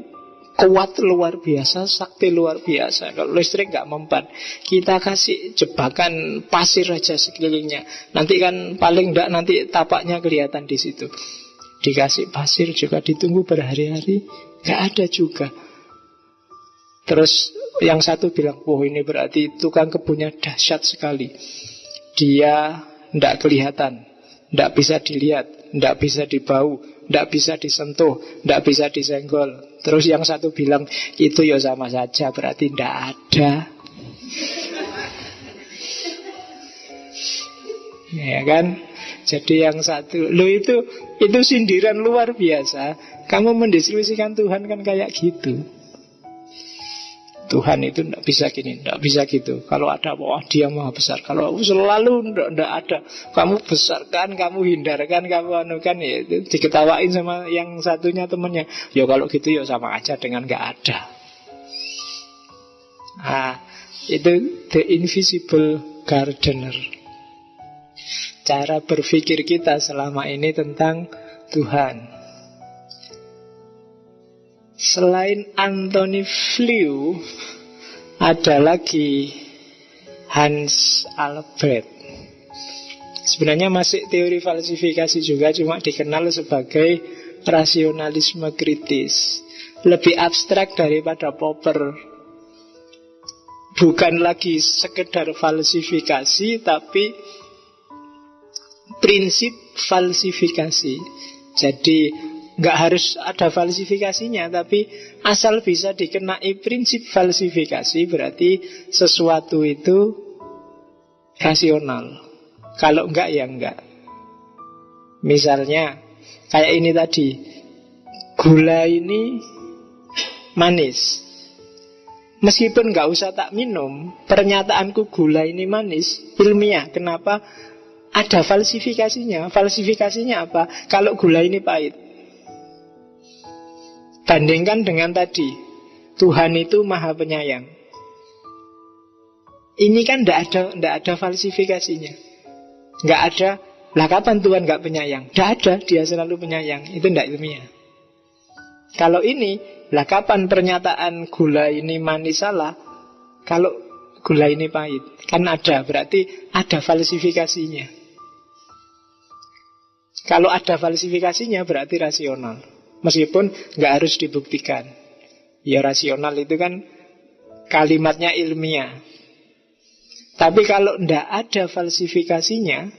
kuat luar biasa, sakti luar biasa. Kalau listrik nggak mempan, kita kasih jebakan pasir aja sekelilingnya. Nanti kan paling nggak nanti tapaknya kelihatan di situ. Dikasih pasir juga ditunggu berhari-hari, nggak ada juga. Terus yang satu bilang, ini berarti tukang kebunnya dahsyat sekali. Dia nggak kelihatan, nggak bisa dilihat, nggak bisa dibau, nggak bisa disentuh, nggak bisa disenggol. Terus yang satu bilang, itu ya sama saja, berarti tidak ada. Ya kan? Jadi yang satu, itu sindiran luar biasa. Kamu mendiskusikan Tuhan kan kayak gitu. Tuhan itu tidak bisa gini, tidak bisa gitu. Kalau ada, dia maha besar. Kalau selalu tidak ada, kamu besarkan, kamu hindarkan, kamu anukan, ya itu diketawain sama yang satunya temannya. Ya kalau gitu ya sama aja dengan nggak ada. Itu The Invisible Gardener. Cara berpikir kita selama ini tentang Tuhan. Selain Anthony Flew, ada lagi Hans Albrecht. Sebenarnya masih teori falsifikasi juga, cuma dikenal sebagai rasionalisme kritis. Lebih abstrak daripada Popper. Bukan lagi sekedar falsifikasi, tapi prinsip falsifikasi. Jadi nggak harus ada falsifikasinya, tapi asal bisa dikenai prinsip falsifikasi, berarti sesuatu itu rasional. Kalau enggak ya enggak. Misalnya kayak ini tadi, gula ini manis. Meskipun nggak usah tak minum, pernyataanku gula ini manis ilmiah. Kenapa? Ada falsifikasinya. Falsifikasinya apa? Kalau gula ini pahit. Bandingkan dengan tadi, Tuhan itu maha penyayang. Ini kan tidak ada falsifikasinya. Nggak ada. Lah kapan Tuhan nggak penyayang? Tidak ada, dia selalu penyayang. Itu tidak ilmiah. Kalau ini, lah kapan pernyataan gula ini manis salah? Kalau gula ini pahit, kan ada, berarti ada falsifikasinya. Kalau ada falsifikasinya berarti rasional. Meskipun nggak harus dibuktikan. Ya rasional itu kan kalimatnya ilmiah. Tapi kalau ndak ada falsifikasinya,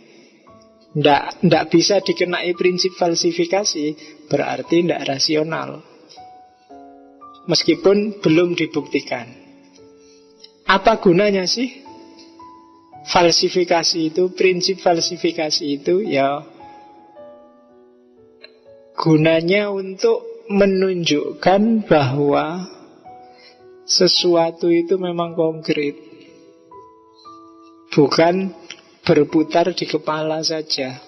ndak bisa dikenai prinsip falsifikasi, berarti ndak rasional. Meskipun belum dibuktikan. Apa gunanya sih falsifikasi itu, prinsip falsifikasi itu? Ya gunanya untuk menunjukkan bahwa sesuatu itu memang konkret, bukan berputar di kepala saja,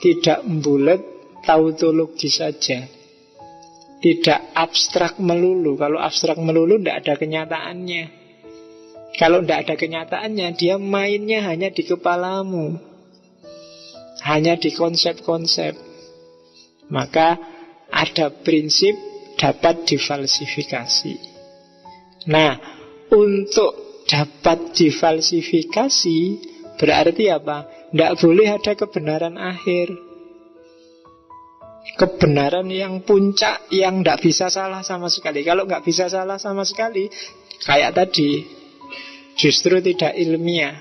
tidak bulat tautologis saja, tidak abstrak melulu. Kalau abstrak melulu tidak ada kenyataannya. Kalau tidak ada kenyataannya, dia mainnya hanya di kepalamu, hanya di konsep-konsep. Maka ada prinsip dapat difalsifikasi. Nah, untuk dapat difalsifikasi berarti apa? Tidak boleh ada kebenaran akhir, kebenaran yang puncak, yang tidak bisa salah sama sekali. Kalau nggak bisa salah sama sekali, kayak tadi, justru tidak ilmiah.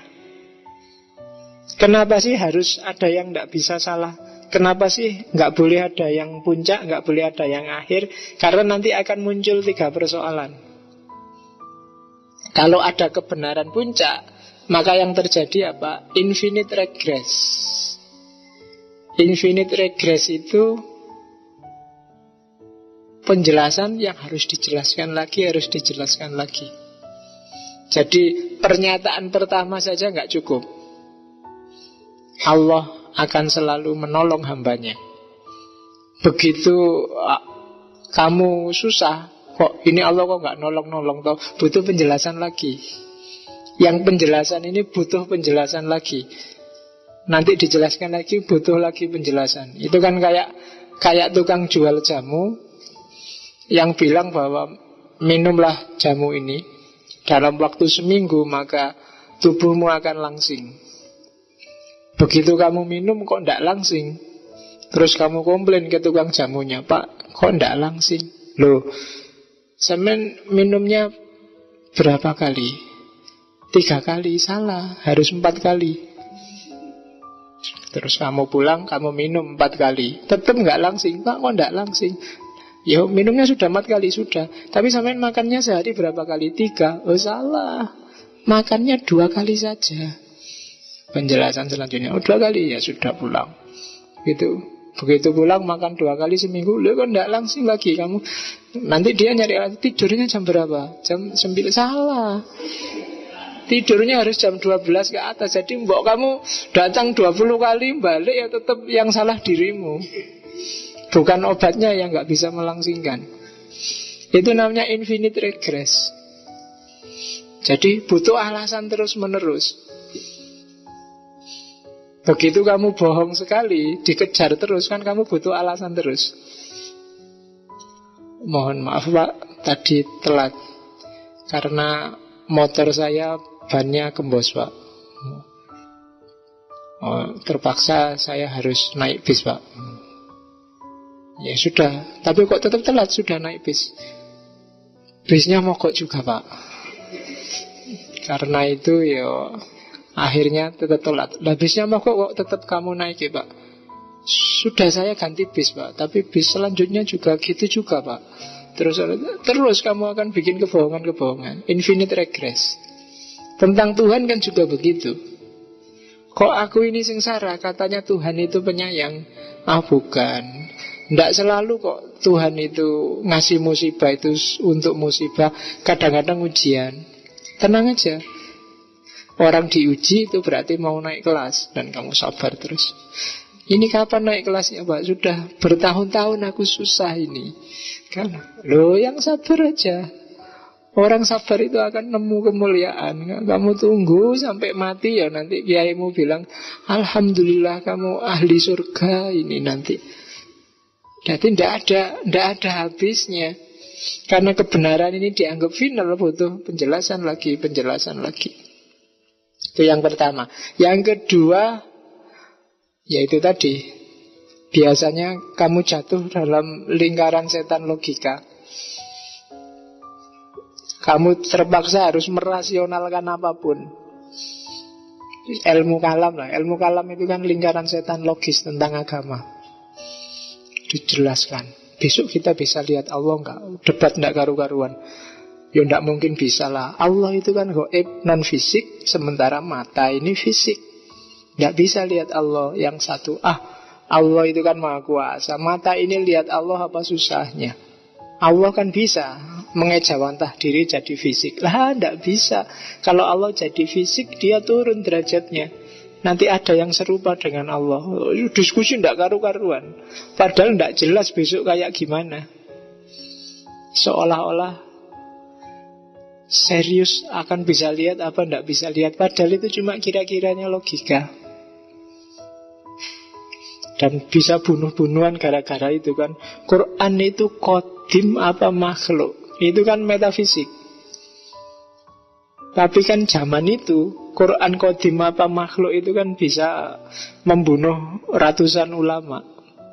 Kenapa sih harus ada yang tidak bisa salah? Kenapa sih nggak boleh ada yang puncak, nggak boleh ada yang akhir? Karena nanti akan muncul 3 persoalan. Kalau ada kebenaran puncak, maka yang terjadi apa? Infinite regress. Infinite regress itu penjelasan yang harus dijelaskan lagi, harus dijelaskan lagi. Jadi pernyataan pertama saja nggak cukup. Allah akan selalu menolong hambanya. Begitu kamu susah, kok ini Allah kok nggak nolong-nolong, toh butuh penjelasan lagi. Yang penjelasan ini butuh penjelasan lagi. Nanti dijelaskan lagi, butuh lagi penjelasan. Itu kan kayak tukang jual jamu yang bilang bahwa minumlah jamu ini dalam waktu seminggu, maka tubuhmu akan langsing. Begitu kamu minum kok ndak langsing, terus kamu komplain ke tukang jamunya, Pak, kok ndak langsing? Loh, semen minumnya berapa kali? 3 kali, salah, harus 4 kali. Terus kamu pulang, kamu minum 4 kali, tetap nggak langsing, Pak, kok ndak langsing? Ya minumnya sudah 4 kali, sudah. Tapi semen makannya sehari berapa kali? 3. Oh salah, makannya 2 kali saja. Penjelasan selanjutnya, 2 kali, ya sudah pulang. Gitu. Begitu pulang makan 2 kali seminggu, lu kok ndak langsing lagi kamu. Nanti dia nyari lagi, tidurnya jam berapa? Jam 9, salah. Tidurnya harus jam 12 ke atas. Jadi mbok kamu datang 20 kali, balik ya tetap yang salah dirimu. Bukan obatnya yang nggak bisa melangsingkan. Itu namanya infinite regress. Jadi butuh alasan terus menerus. Begitu kamu bohong sekali, dikejar terus, kan kamu butuh alasan terus. Mohon maaf Pak, tadi telat karena motor saya bannya kembos Pak. Oh, terpaksa saya harus naik bis, Pak. Ya sudah, tapi kok tetap telat, sudah naik bis. Bisnya mogok juga, Pak. Karena itu ya akhirnya tetap telat. Lah bisnya mogok kok tetap kamu naik ya, Pak. Sudah saya ganti bis, Pak, tapi bis selanjutnya juga gitu juga, Pak. Terus kamu akan bikin kebohongan-kebohongan. Infinite regress. Tentang Tuhan kan juga begitu. Kok aku ini sengsara? Katanya Tuhan itu penyayang. Ah, bukan. Tidak selalu kok Tuhan itu ngasih musibah itu untuk musibah. Kadang-kadang ujian. Tenang aja. Orang diuji itu berarti mau naik kelas. Dan kamu sabar terus. Ini kapan naik kelasnya, Pak? Sudah bertahun-tahun aku susah ini. Kan? Loh, yang sabar aja. Orang sabar itu akan nemu kemuliaan. Kamu tunggu sampai mati ya, nanti kiaimu bilang, alhamdulillah kamu ahli surga ini nanti. Jadi tidak ada habisnya. Karena kebenaran ini dianggap final, butuh penjelasan lagi. Itu yang pertama. Yang kedua, yaitu tadi, biasanya kamu jatuh dalam lingkaran setan logika. Kamu terpaksa harus merasionalkan apapun. Ilmu kalam lah. Ilmu kalam itu kan lingkaran setan logis tentang agama. Dijelaskan. Besok kita bisa lihat Allah enggak? Debat enggak karu-karuan. Ya enggak mungkin bisa lah. Allah itu kan gaib, non fisik. Sementara mata ini fisik. Enggak bisa lihat Allah yang satu. Allah itu kan maha kuasa. Mata ini lihat Allah apa susahnya? Allah kan bisa mengejawantah diri jadi fisik. Lah, tidak bisa. Kalau Allah jadi fisik, dia turun derajatnya. Nanti ada yang serupa dengan Allah. Diskusi tidak karu-karuan. Padahal tidak jelas besok kayak gimana. Seolah-olah serius akan bisa lihat apa tidak bisa lihat. Padahal itu cuma kira-kiranya logika. Dan bisa bunuh-bunuhan gara-gara itu kan. Quran itu kodim apa makhluk? Itu kan metafisik. Tapi kan zaman itu Quran kodim apa makhluk itu kan bisa membunuh ratusan ulama.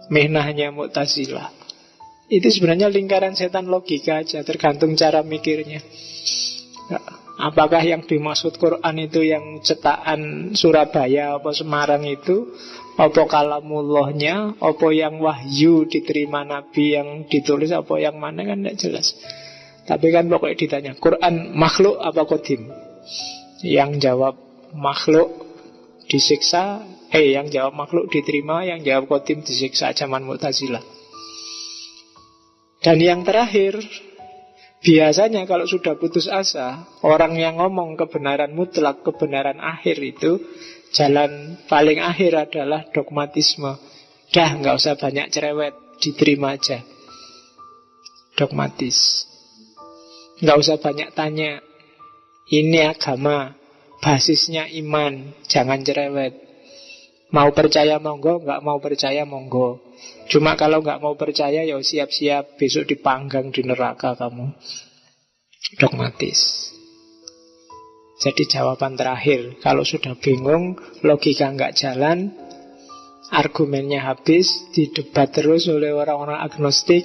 Mihnahnya Mu'tazilah. Itu sebenarnya lingkaran setan logika aja. Tergantung cara mikirnya. Apakah yang dimaksud Quran itu yang cetakan Surabaya apa Semarang itu, apa kalamullahnya, apa yang wahyu diterima Nabi yang ditulis, apa yang mana kan tidak jelas. Tapi kan pokoknya ditanya, Quran makhluk apa kodim? Yang jawab makhluk disiksa, yang jawab makhluk diterima, yang jawab kodim disiksa, zaman Mu'tazilah. Dan yang terakhir, biasanya kalau sudah putus asa, orang yang ngomong kebenaran mutlak, kebenaran akhir itu, jalan paling akhir adalah dogmatisme. Dah, nggak usah banyak cerewet, diterima aja. Dogmatis. Nggak usah banyak tanya. Ini agama, basisnya iman, jangan cerewet. Mau percaya monggo, nggak mau percaya monggo. Cuma kalau nggak mau percaya, ya siap-siap besok dipanggang di neraka kamu. Dogmatis. Jadi jawaban terakhir, kalau sudah bingung, logika nggak jalan, argumennya habis, didebat terus oleh orang-orang agnostik,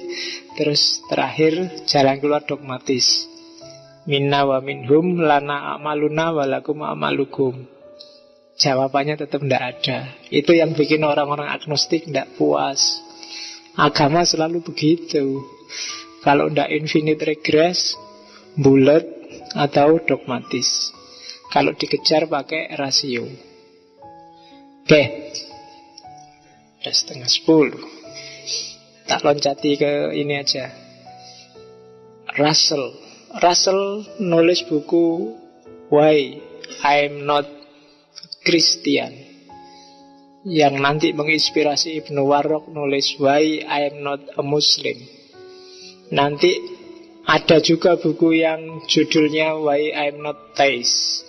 terus terakhir jalan keluar dogmatis. Minna wa minhum lana amaluna walakum amalukum. Jawabannya tetap tidak ada. Itu yang bikin orang-orang agnostik tidak puas. Agama selalu begitu. Kalau tidak infinite regress, bulat atau dogmatis. Kalau dikejar pakai rasio. Oke, udah 9:30. Tak loncati ke ini aja. Russell nulis buku Why I'm Not Christian, yang nanti menginspirasi Ibnu Warraq nulis Why I'm Not a Muslim. Nanti ada juga buku yang judulnya Why I'm Not Theist.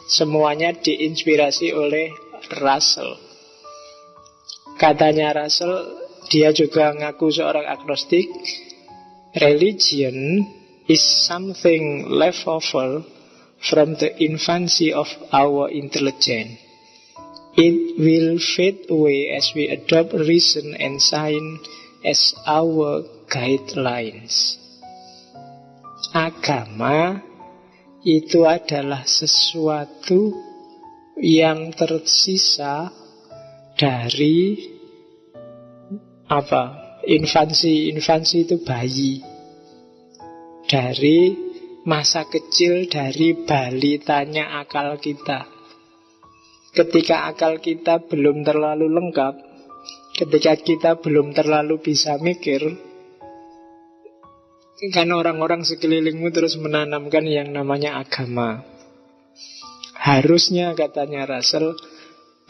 Semuanya diinspirasi oleh Russell. Katanya Russell, dia juga ngaku seorang agnostik. Religion is something left over from the infancy of our intelligence. It will fade away as we adopt reason and science as our guidelines. Agama itu adalah sesuatu yang tersisa dari infansi itu bayi, dari masa kecil, dari balitanya akal kita. Ketika akal kita belum terlalu lengkap, ketika kita belum terlalu bisa mikir, kan orang-orang sekelilingmu terus menanamkan yang namanya agama. Harusnya, katanya Russell,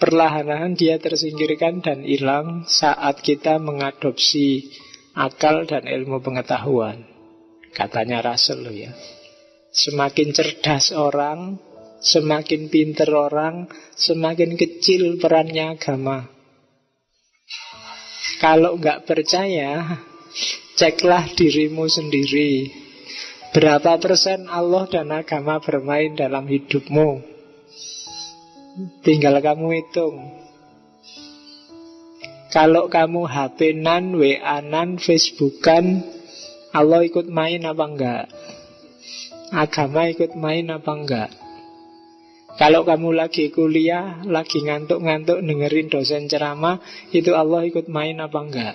perlahan-lahan dia tersingkirkan dan hilang saat kita mengadopsi akal dan ilmu pengetahuan. Katanya Russell ya. Semakin cerdas orang, semakin pinter orang, semakin kecil perannya agama. Kalau nggak percaya, ceklah dirimu sendiri. Berapa persen Allah dan agama bermain dalam hidupmu? Tinggal kamu hitung. Kalau kamu HP-nan, WA-nan, Facebook-an, Allah ikut main apa enggak? Agama ikut main apa enggak? Kalau kamu lagi kuliah, lagi ngantuk-ngantuk dengerin dosen ceramah, itu Allah ikut main apa enggak?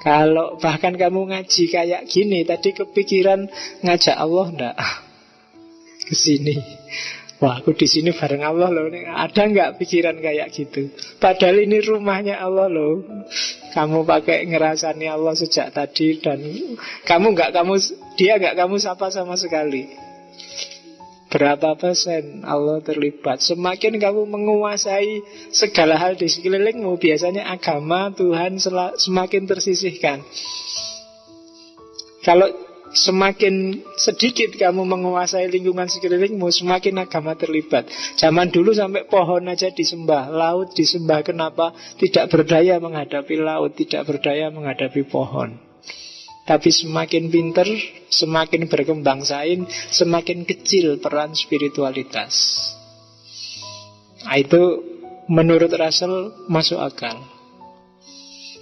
Kalau bahkan kamu ngaji kayak gini, tadi kepikiran ngajak Allah enggak? Ke sini. Wah, aku di sini bareng Allah loh. Ada enggak pikiran kayak gitu? Padahal ini rumahnya Allah loh. Kamu pakai ngerasani Allah sejak tadi dan dia enggak kamu sapa sama sekali. Berapa persen Allah terlibat? Semakin kamu menguasai segala hal di sekelilingmu, biasanya agama Tuhan semakin tersisihkan. Kalau semakin sedikit kamu menguasai lingkungan sekelilingmu, semakin agama terlibat. Zaman dulu sampai pohon aja disembah, laut disembah. Kenapa? Tidak berdaya menghadapi laut, tidak berdaya menghadapi pohon. Tapi semakin pinter, semakin berkembang sains, semakin kecil peran spiritualitas. Nah, itu menurut Russell masuk akal.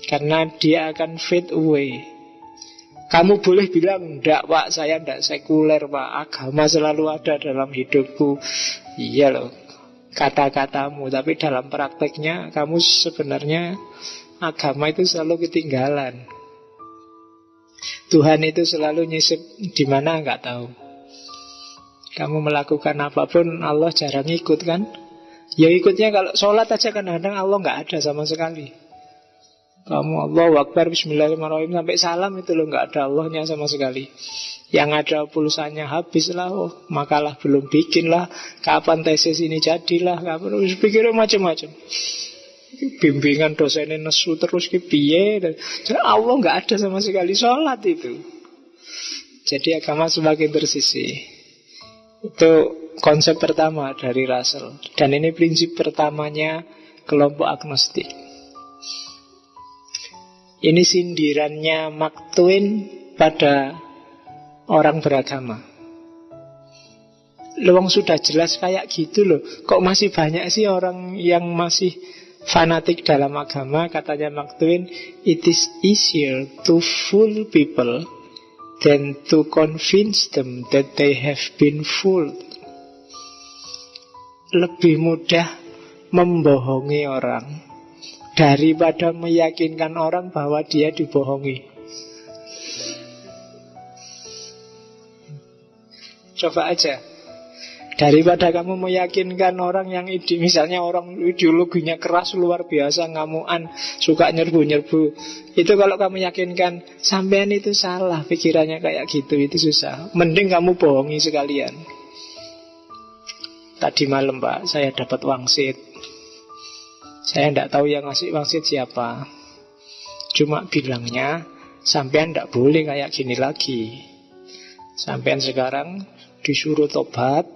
Karena dia akan fade away. Kamu boleh bilang, enggak pak, saya enggak sekuler pak, agama selalu ada dalam hidupku. Iya loh, kata-katamu. Tapi dalam prakteknya, kamu sebenarnya agama itu selalu ketinggalan. Tuhan itu selalu nyisip di mana enggak tahu. Kamu melakukan apapun, Allah jarang ikut kan? Ya ikutnya kalau sholat aja kadang-kadang Allah enggak ada sama sekali. Kamu Allahu Akbar, Bismillahirrahmanirrahim sampai salam itu loh, enggak ada Allahnya sama sekali. Yang ada pulsanya habis lah, makalah belum bikin lah, kapan tesis ini jadilah, kapan pikir macam-macam. Bimbingan dosennya nesu terus ke piye. Allah nggak ada sama sekali sholat itu. Jadi agama semakin tersisih. Itu konsep pertama dari Russell. Dan ini prinsip pertamanya kelompok agnostik. Ini sindirannya Mark Twain pada orang beragama. Luang sudah jelas kayak gitu loh. Kok masih banyak sih orang yang masih fanatik dalam agama? Katanya Mark Twain, it is easier to fool people than to convince them that they have been fooled. Lebih mudah membohongi orang daripada meyakinkan orang bahwa dia dibohongi. Coba aja. Daripada kamu meyakinkan orang yang misalnya orang ideologinya keras luar biasa, ngamuan, suka nyerbu-nyerbu, itu kalau kamu yakinkan sampean itu salah, pikirannya kayak gitu, itu susah. Mending kamu bohongi sekalian. Tadi malam Pak, saya dapat wangsit. Saya tidak tahu yang ngasih wangsit siapa. Cuma bilangnya sampean tidak boleh kayak gini lagi. Sampean sekarang disuruh tobat.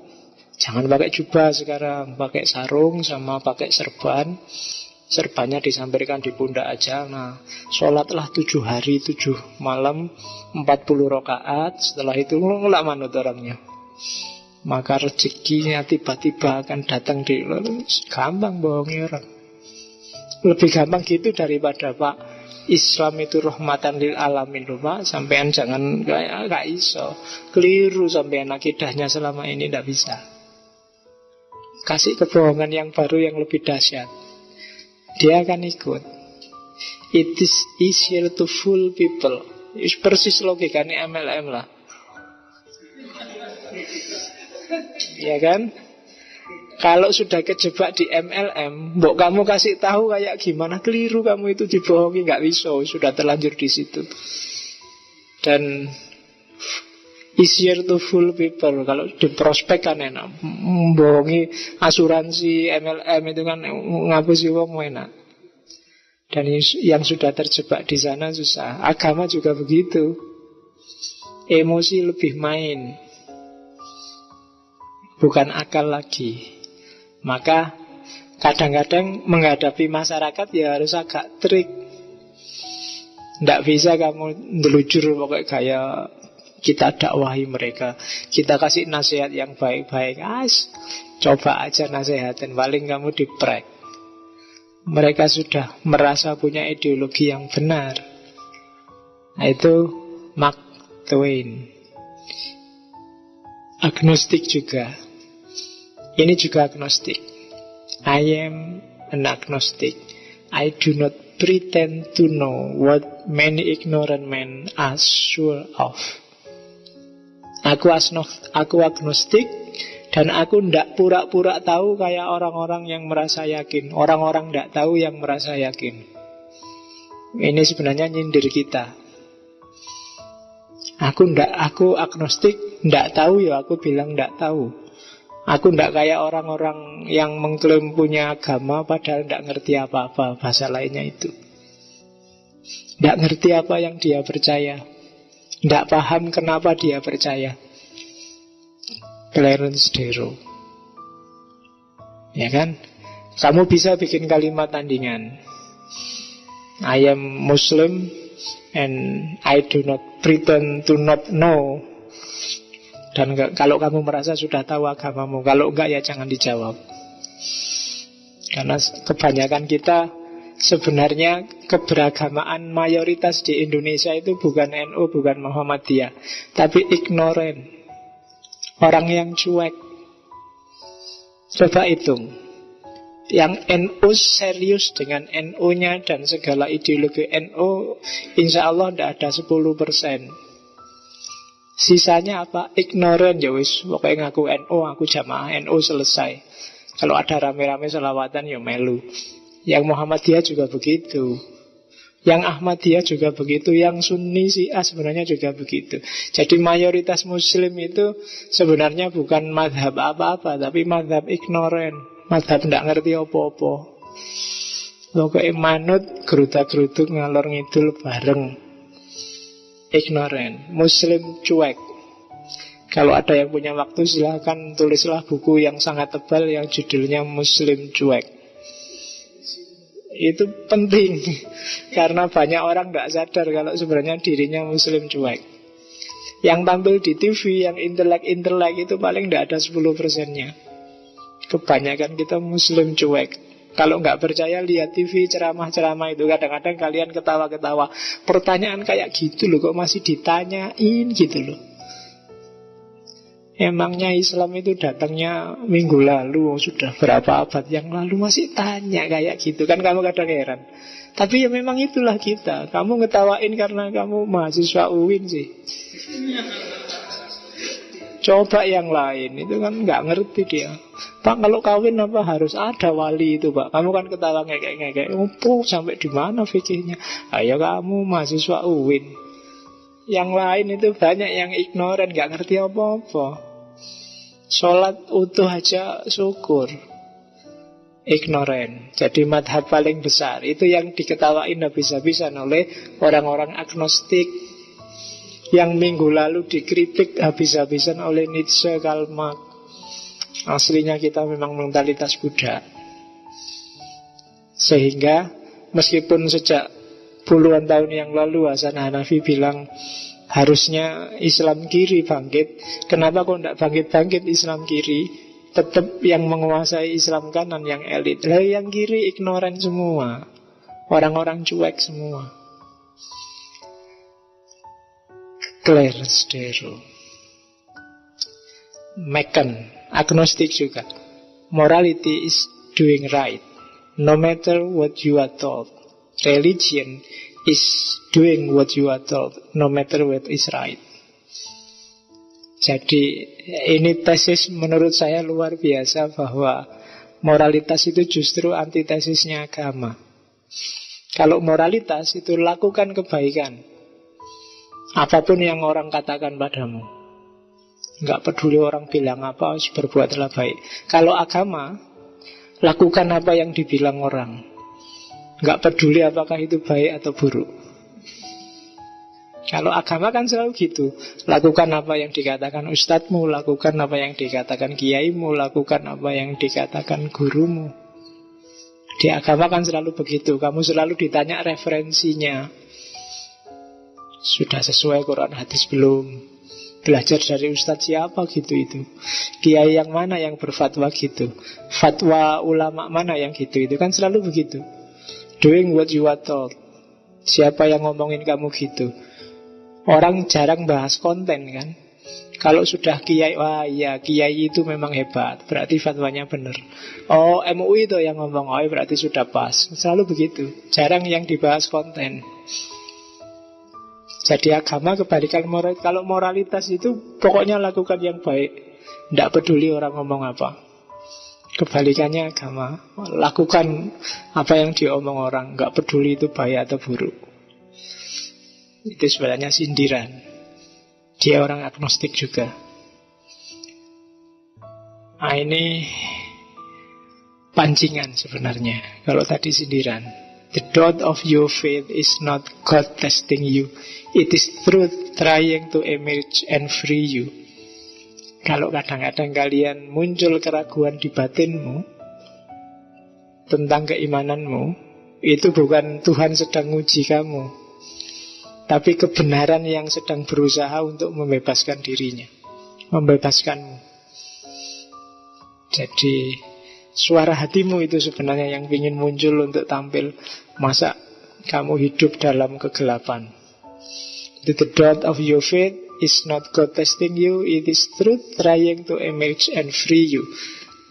Jangan pakai jubah sekarang, pakai sarung sama pakai serban. Serbannya disampaikan di pundak aja. Nah, sholatlah 7 hari 7 malam 40 rakaat. Setelah itu ngelak manut orangnya. maka rezekinya tiba-tiba akan datang di gampang bohongi orang. Lebih gampang gitu daripada Pak Islam itu rahmatan lil alamin loh Pak. Sampean jangan gak iso. Keliru sampean akidahnya selama ini tidak bisa. Kasih kebohongan yang baru yang lebih dahsyat. Dia akan ikut. It is easier to fool people. Persis logikanya MLM lah. Ya kan? Kalau sudah kejebak di MLM, mbok kamu kasih tahu kayak gimana, keliru kamu itu dibohongi, nggak bisa, sudah terlanjur di situ. Dan easier to fool people. Kalau di prospek kan enak, membohongi asuransi MLM itu kan ngapusi wong enak. Dan yang sudah terjebak di sana susah. Agama juga begitu. Emosi lebih main, bukan akal lagi. Maka kadang-kadang menghadapi masyarakat ya harus agak trik. Tidak bisa kamu ndelujur pokoknya kayak kita dakwahi mereka, kita kasih nasihat yang baik-baik. Coba aja nasihatin, paling kamu diprek. Mereka sudah merasa punya ideologi yang benar. Nah, itu Mark Twain. Agnostik juga. Ini juga agnostik. I am an agnostic. I do not pretend to know what many ignorant men are sure of. Aku agnostik. Dan aku tidak pura-pura tahu kayak orang-orang yang merasa yakin. Orang-orang tidak tahu yang merasa yakin. Ini sebenarnya nyindir kita. Aku agnostik, tidak tahu ya aku bilang tidak tahu. Aku tidak kayak orang-orang yang mengklaim punya agama padahal tidak ngerti apa-apa. Bahasa lainnya itu. Tidak ngerti apa yang dia percaya. Tidak paham kenapa dia percaya. Clarence Darrow. Ya kan? Kamu bisa bikin kalimat tandingan. I am Muslim and I do not pretend to not know. Dan kalau kamu merasa sudah tahu agamamu, kalau enggak ya jangan dijawab. Karena kebanyakan kita sebenarnya keberagamaan mayoritas di Indonesia itu bukan NU, bukan Muhammadiyah, tapi ignorant. Orang yang cuek. Coba hitung. Yang NU serius dengan NU-nya dan segala ideologi NU, insya Allah tidak ada 10%. Sisanya apa? Ignorant ya wis. Pokoknya ngaku NU, aku jamaah NU selesai. Kalau ada rame-rame selawatan ya melu. Yang Muhammadiyah juga begitu. Yang Ahmadiyah juga begitu. Yang Sunni Syiah sebenarnya juga begitu. Jadi mayoritas Muslim itu sebenarnya bukan madhab apa-apa, tapi madhab ignorant. Madhab tidak ngerti apa-apa. Pokoknya manut geruta-geruduk ngalor ngidul bareng. Ignorant. Muslim cuek. Kalau ada yang punya waktu silahkan tulislah buku yang sangat tebal yang judulnya Muslim Cuek. Itu penting. Karena banyak orang tidak sadar kalau sebenarnya dirinya Muslim cuek. Yang tampil di TV, yang intelek-intelek itu paling tidak ada 10%-nya. Kebanyakan kita Muslim cuek. Kalau nggak percaya lihat TV ceramah-ceramah itu. Kadang-kadang kalian ketawa-ketawa. Pertanyaan kayak gitu loh kok masih ditanyain gitu loh. Emangnya Islam itu datangnya minggu lalu, sudah berapa abad yang lalu masih tanya kayak gitu. Kan kamu kadang heran. Tapi ya memang itulah kita. Kamu ngetawain karena kamu mahasiswa UIN sih. Coba yang lain, itu kan nggak ngerti dia. Pak, kalau kawin apa harus ada wali itu Pak? Kamu kan ketawa ngekek-ngekek. Oh, sampai di mana fikirnya? Ayo kamu mahasiswa UIN. Yang lain itu banyak yang ignoran, nggak ngerti apa-apa. Sholat utuh aja syukur. Ignoran. Jadi madhab paling besar itu yang diketawain habis-habisan oleh orang-orang agnostik. Yang minggu lalu dikritik habis-habisan oleh Nietzsche, Karl Marx. Aslinya kita memang mentalitas Buddha. Sehingga meskipun sejak puluhan tahun yang lalu Hasan Hanafi bilang Harusnya Islam kiri bangkit. Kenapa kok tidak bangkit-bangkit Islam kiri? Tetap yang menguasai Islam kanan yang elit. Lah yang kiri ignoran semua. Orang-orang cuek semua. Claire Stero. Macon, agnostik juga. Morality is doing right, no matter what you are told. Religion is doing what you are told, no matter what is right. Jadi ini tesis menurut saya luar biasa, bahwa moralitas itu justru antitesisnya agama. Kalau moralitas itu lakukan kebaikan, apapun yang orang katakan padamu, nggak peduli orang bilang apa, harus berbuatlah baik. Kalau agama, lakukan apa yang dibilang orang, nggak peduli apakah itu baik atau buruk. Kalau agama kan selalu gitu. Lakukan apa yang dikatakan ustadzmu, lakukan apa yang dikatakan kiaimu, lakukan apa yang dikatakan gurumu. Di agama kan selalu begitu. Kamu selalu ditanya referensinya. Sudah sesuai Quran hadis belum? Belajar dari ustadz siapa gitu itu? Kiai yang mana yang berfatwa gitu? Fatwa ulama mana yang gitu? Itu kan selalu begitu. Doing what you are told. Siapa yang ngomongin kamu gitu? Orang jarang bahas konten kan. Kalau sudah kiai, wah iya kiai itu memang hebat, berarti fatwanya benar. Oh MUI itu yang ngomong, oh berarti sudah pas. Selalu begitu. Jarang yang dibahas konten. Jadi agama kebalikan moral. Kalau moralitas itu pokoknya lakukan yang baik, tidak peduli orang ngomong apa. Kebalikannya agama, lakukan apa yang diomong orang, nggak peduli itu baik atau buruk. Itu sebenarnya sindiran. Dia orang agnostik juga. Nah ini pancingan sebenarnya. Kalau tadi sindiran, the dot of your faith is not God testing you. It is truth trying to emerge and free you. Kalau kadang-kadang kalian muncul keraguan di batinmu tentang keimananmu, itu bukan Tuhan sedang uji kamu, tapi kebenaran yang sedang berusaha untuk membebaskan dirinya, membebaskanmu. Jadi suara hatimu itu sebenarnya yang ingin muncul untuk tampil. Masa kamu hidup dalam kegelapan? The dot of your faith is not God testing you, it is truth trying to emerge and free you.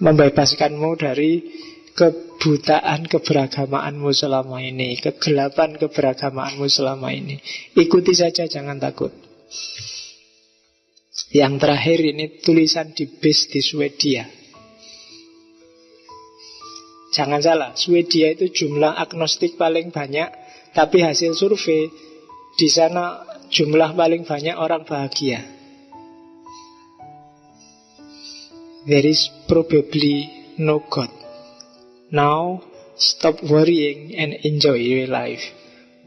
Membebaskanmu dari kebutaan keberagamaanmu selama ini, kegelapan keberagamaanmu selama ini. Ikuti saja, jangan takut. Yang terakhir ini tulisan di base di Swedia. Jangan salah, Swedia itu jumlah agnostik paling banyak, tapi hasil survei di sana jumlah paling banyak orang bahagia. There is probably no God. Now stop worrying and enjoy your life.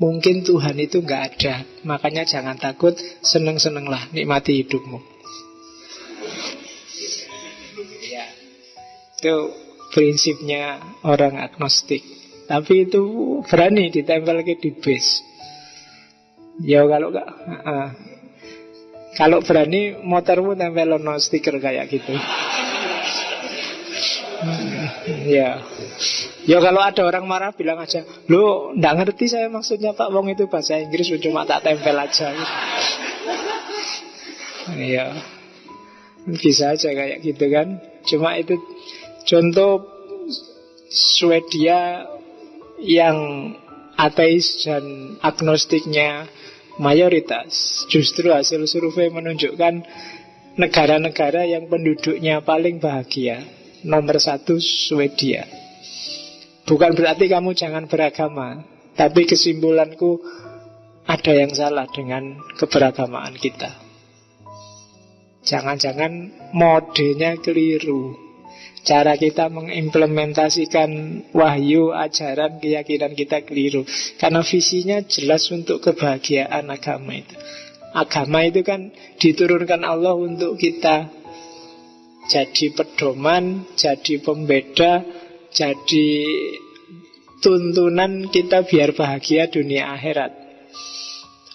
Mungkin Tuhan itu nggak ada, makanya jangan takut, seneng-senenglah, nikmati hidupmu. Ya, itu prinsipnya orang agnostik. Tapi itu berani ditempel ke di base. Ya kalau berani motormu tempel no stiker kayak gitu. Ya. Ya kalau ada orang marah bilang aja, "Loh, nggak ngerti saya maksudnya Pak, wong itu bahasa Inggris cuma tak tempel aja." Ya. Bisa aja kayak gitu kan. Cuma itu contoh Swedia yang ateis dan agnostiknya mayoritas. Justru hasil survei menunjukkan negara-negara yang penduduknya paling bahagia. Nomor 1 Swedia. Bukan berarti kamu jangan beragama, tapi kesimpulanku ada yang salah dengan keberagamaan kita. Jangan-jangan modenya keliru. Cara kita mengimplementasikan wahyu, ajaran, keyakinan kita keliru. Karena visinya jelas untuk kebahagiaan agama itu. Agama itu kan diturunkan Allah untuk kita jadi pedoman, jadi pembeda, jadi tuntunan kita biar bahagia dunia akhirat.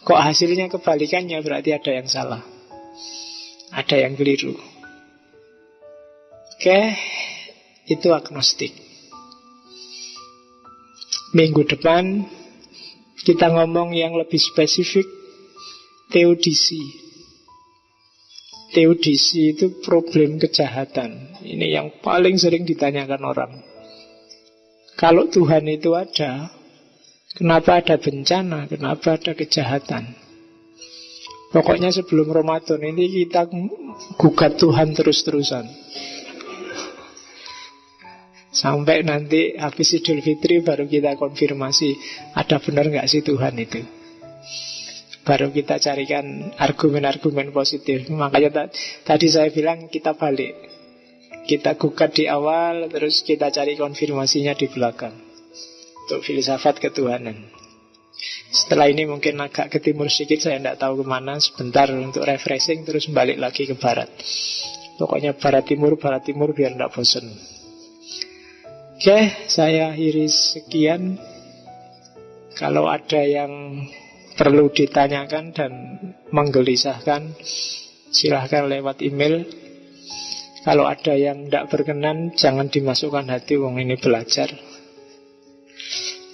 Kok hasilnya kebalikannya, berarti ada yang salah, ada yang keliru. Oke, itu agnostik. Minggu depan kita ngomong yang lebih spesifik, teodisi. Teodisi itu problem kejahatan. Ini yang paling sering ditanyakan orang. Kalau Tuhan itu ada, kenapa ada bencana? Kenapa ada kejahatan? Pokoknya sebelum Ramadan ini kita gugat Tuhan terus-terusan. Sampai nanti habis Idul Fitri baru kita konfirmasi, ada benar nggak sih Tuhan itu? Baru kita carikan argumen-argumen positif. Makanya tadi saya bilang kita balik. Kita gugat di awal, terus kita cari konfirmasinya di belakang. Untuk filsafat ketuhanan. Setelah ini mungkin agak ke timur sedikit, saya tidak tahu kemana. Sebentar untuk refreshing, terus balik lagi ke barat. Pokoknya barat timur biar tidak bosan. Oke, saya akhiri sekian. Kalau ada yang perlu ditanyakan dan menggelisahkan, silahkan lewat email. Kalau ada yang tidak berkenan, jangan dimasukkan hati, wong ini belajar.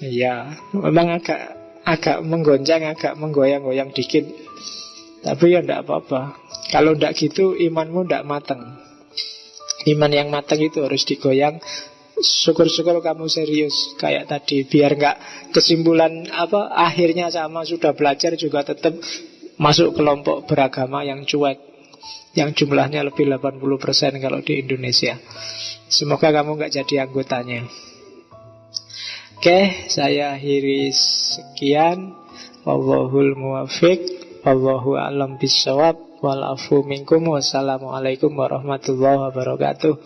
Ya, memang agak menggoncang, agak menggoyang-goyang dikit. Tapi ya tidak apa-apa. Kalau tidak gitu, imanmu tidak matang. Iman yang matang itu harus digoyang. Syukur-syukur kamu serius kayak tadi, biar nggak kesimpulan akhirnya sama, sudah belajar juga tetap masuk kelompok beragama yang cuek, yang jumlahnya lebih 80% kalau di Indonesia. Semoga kamu nggak jadi anggotanya. Oke, saya akhiri sekian. Wallahul muwaffiq, wallahu a'lam bishawab, wal afu minkum, wassalamualaikum warahmatullahi wabarakatuh.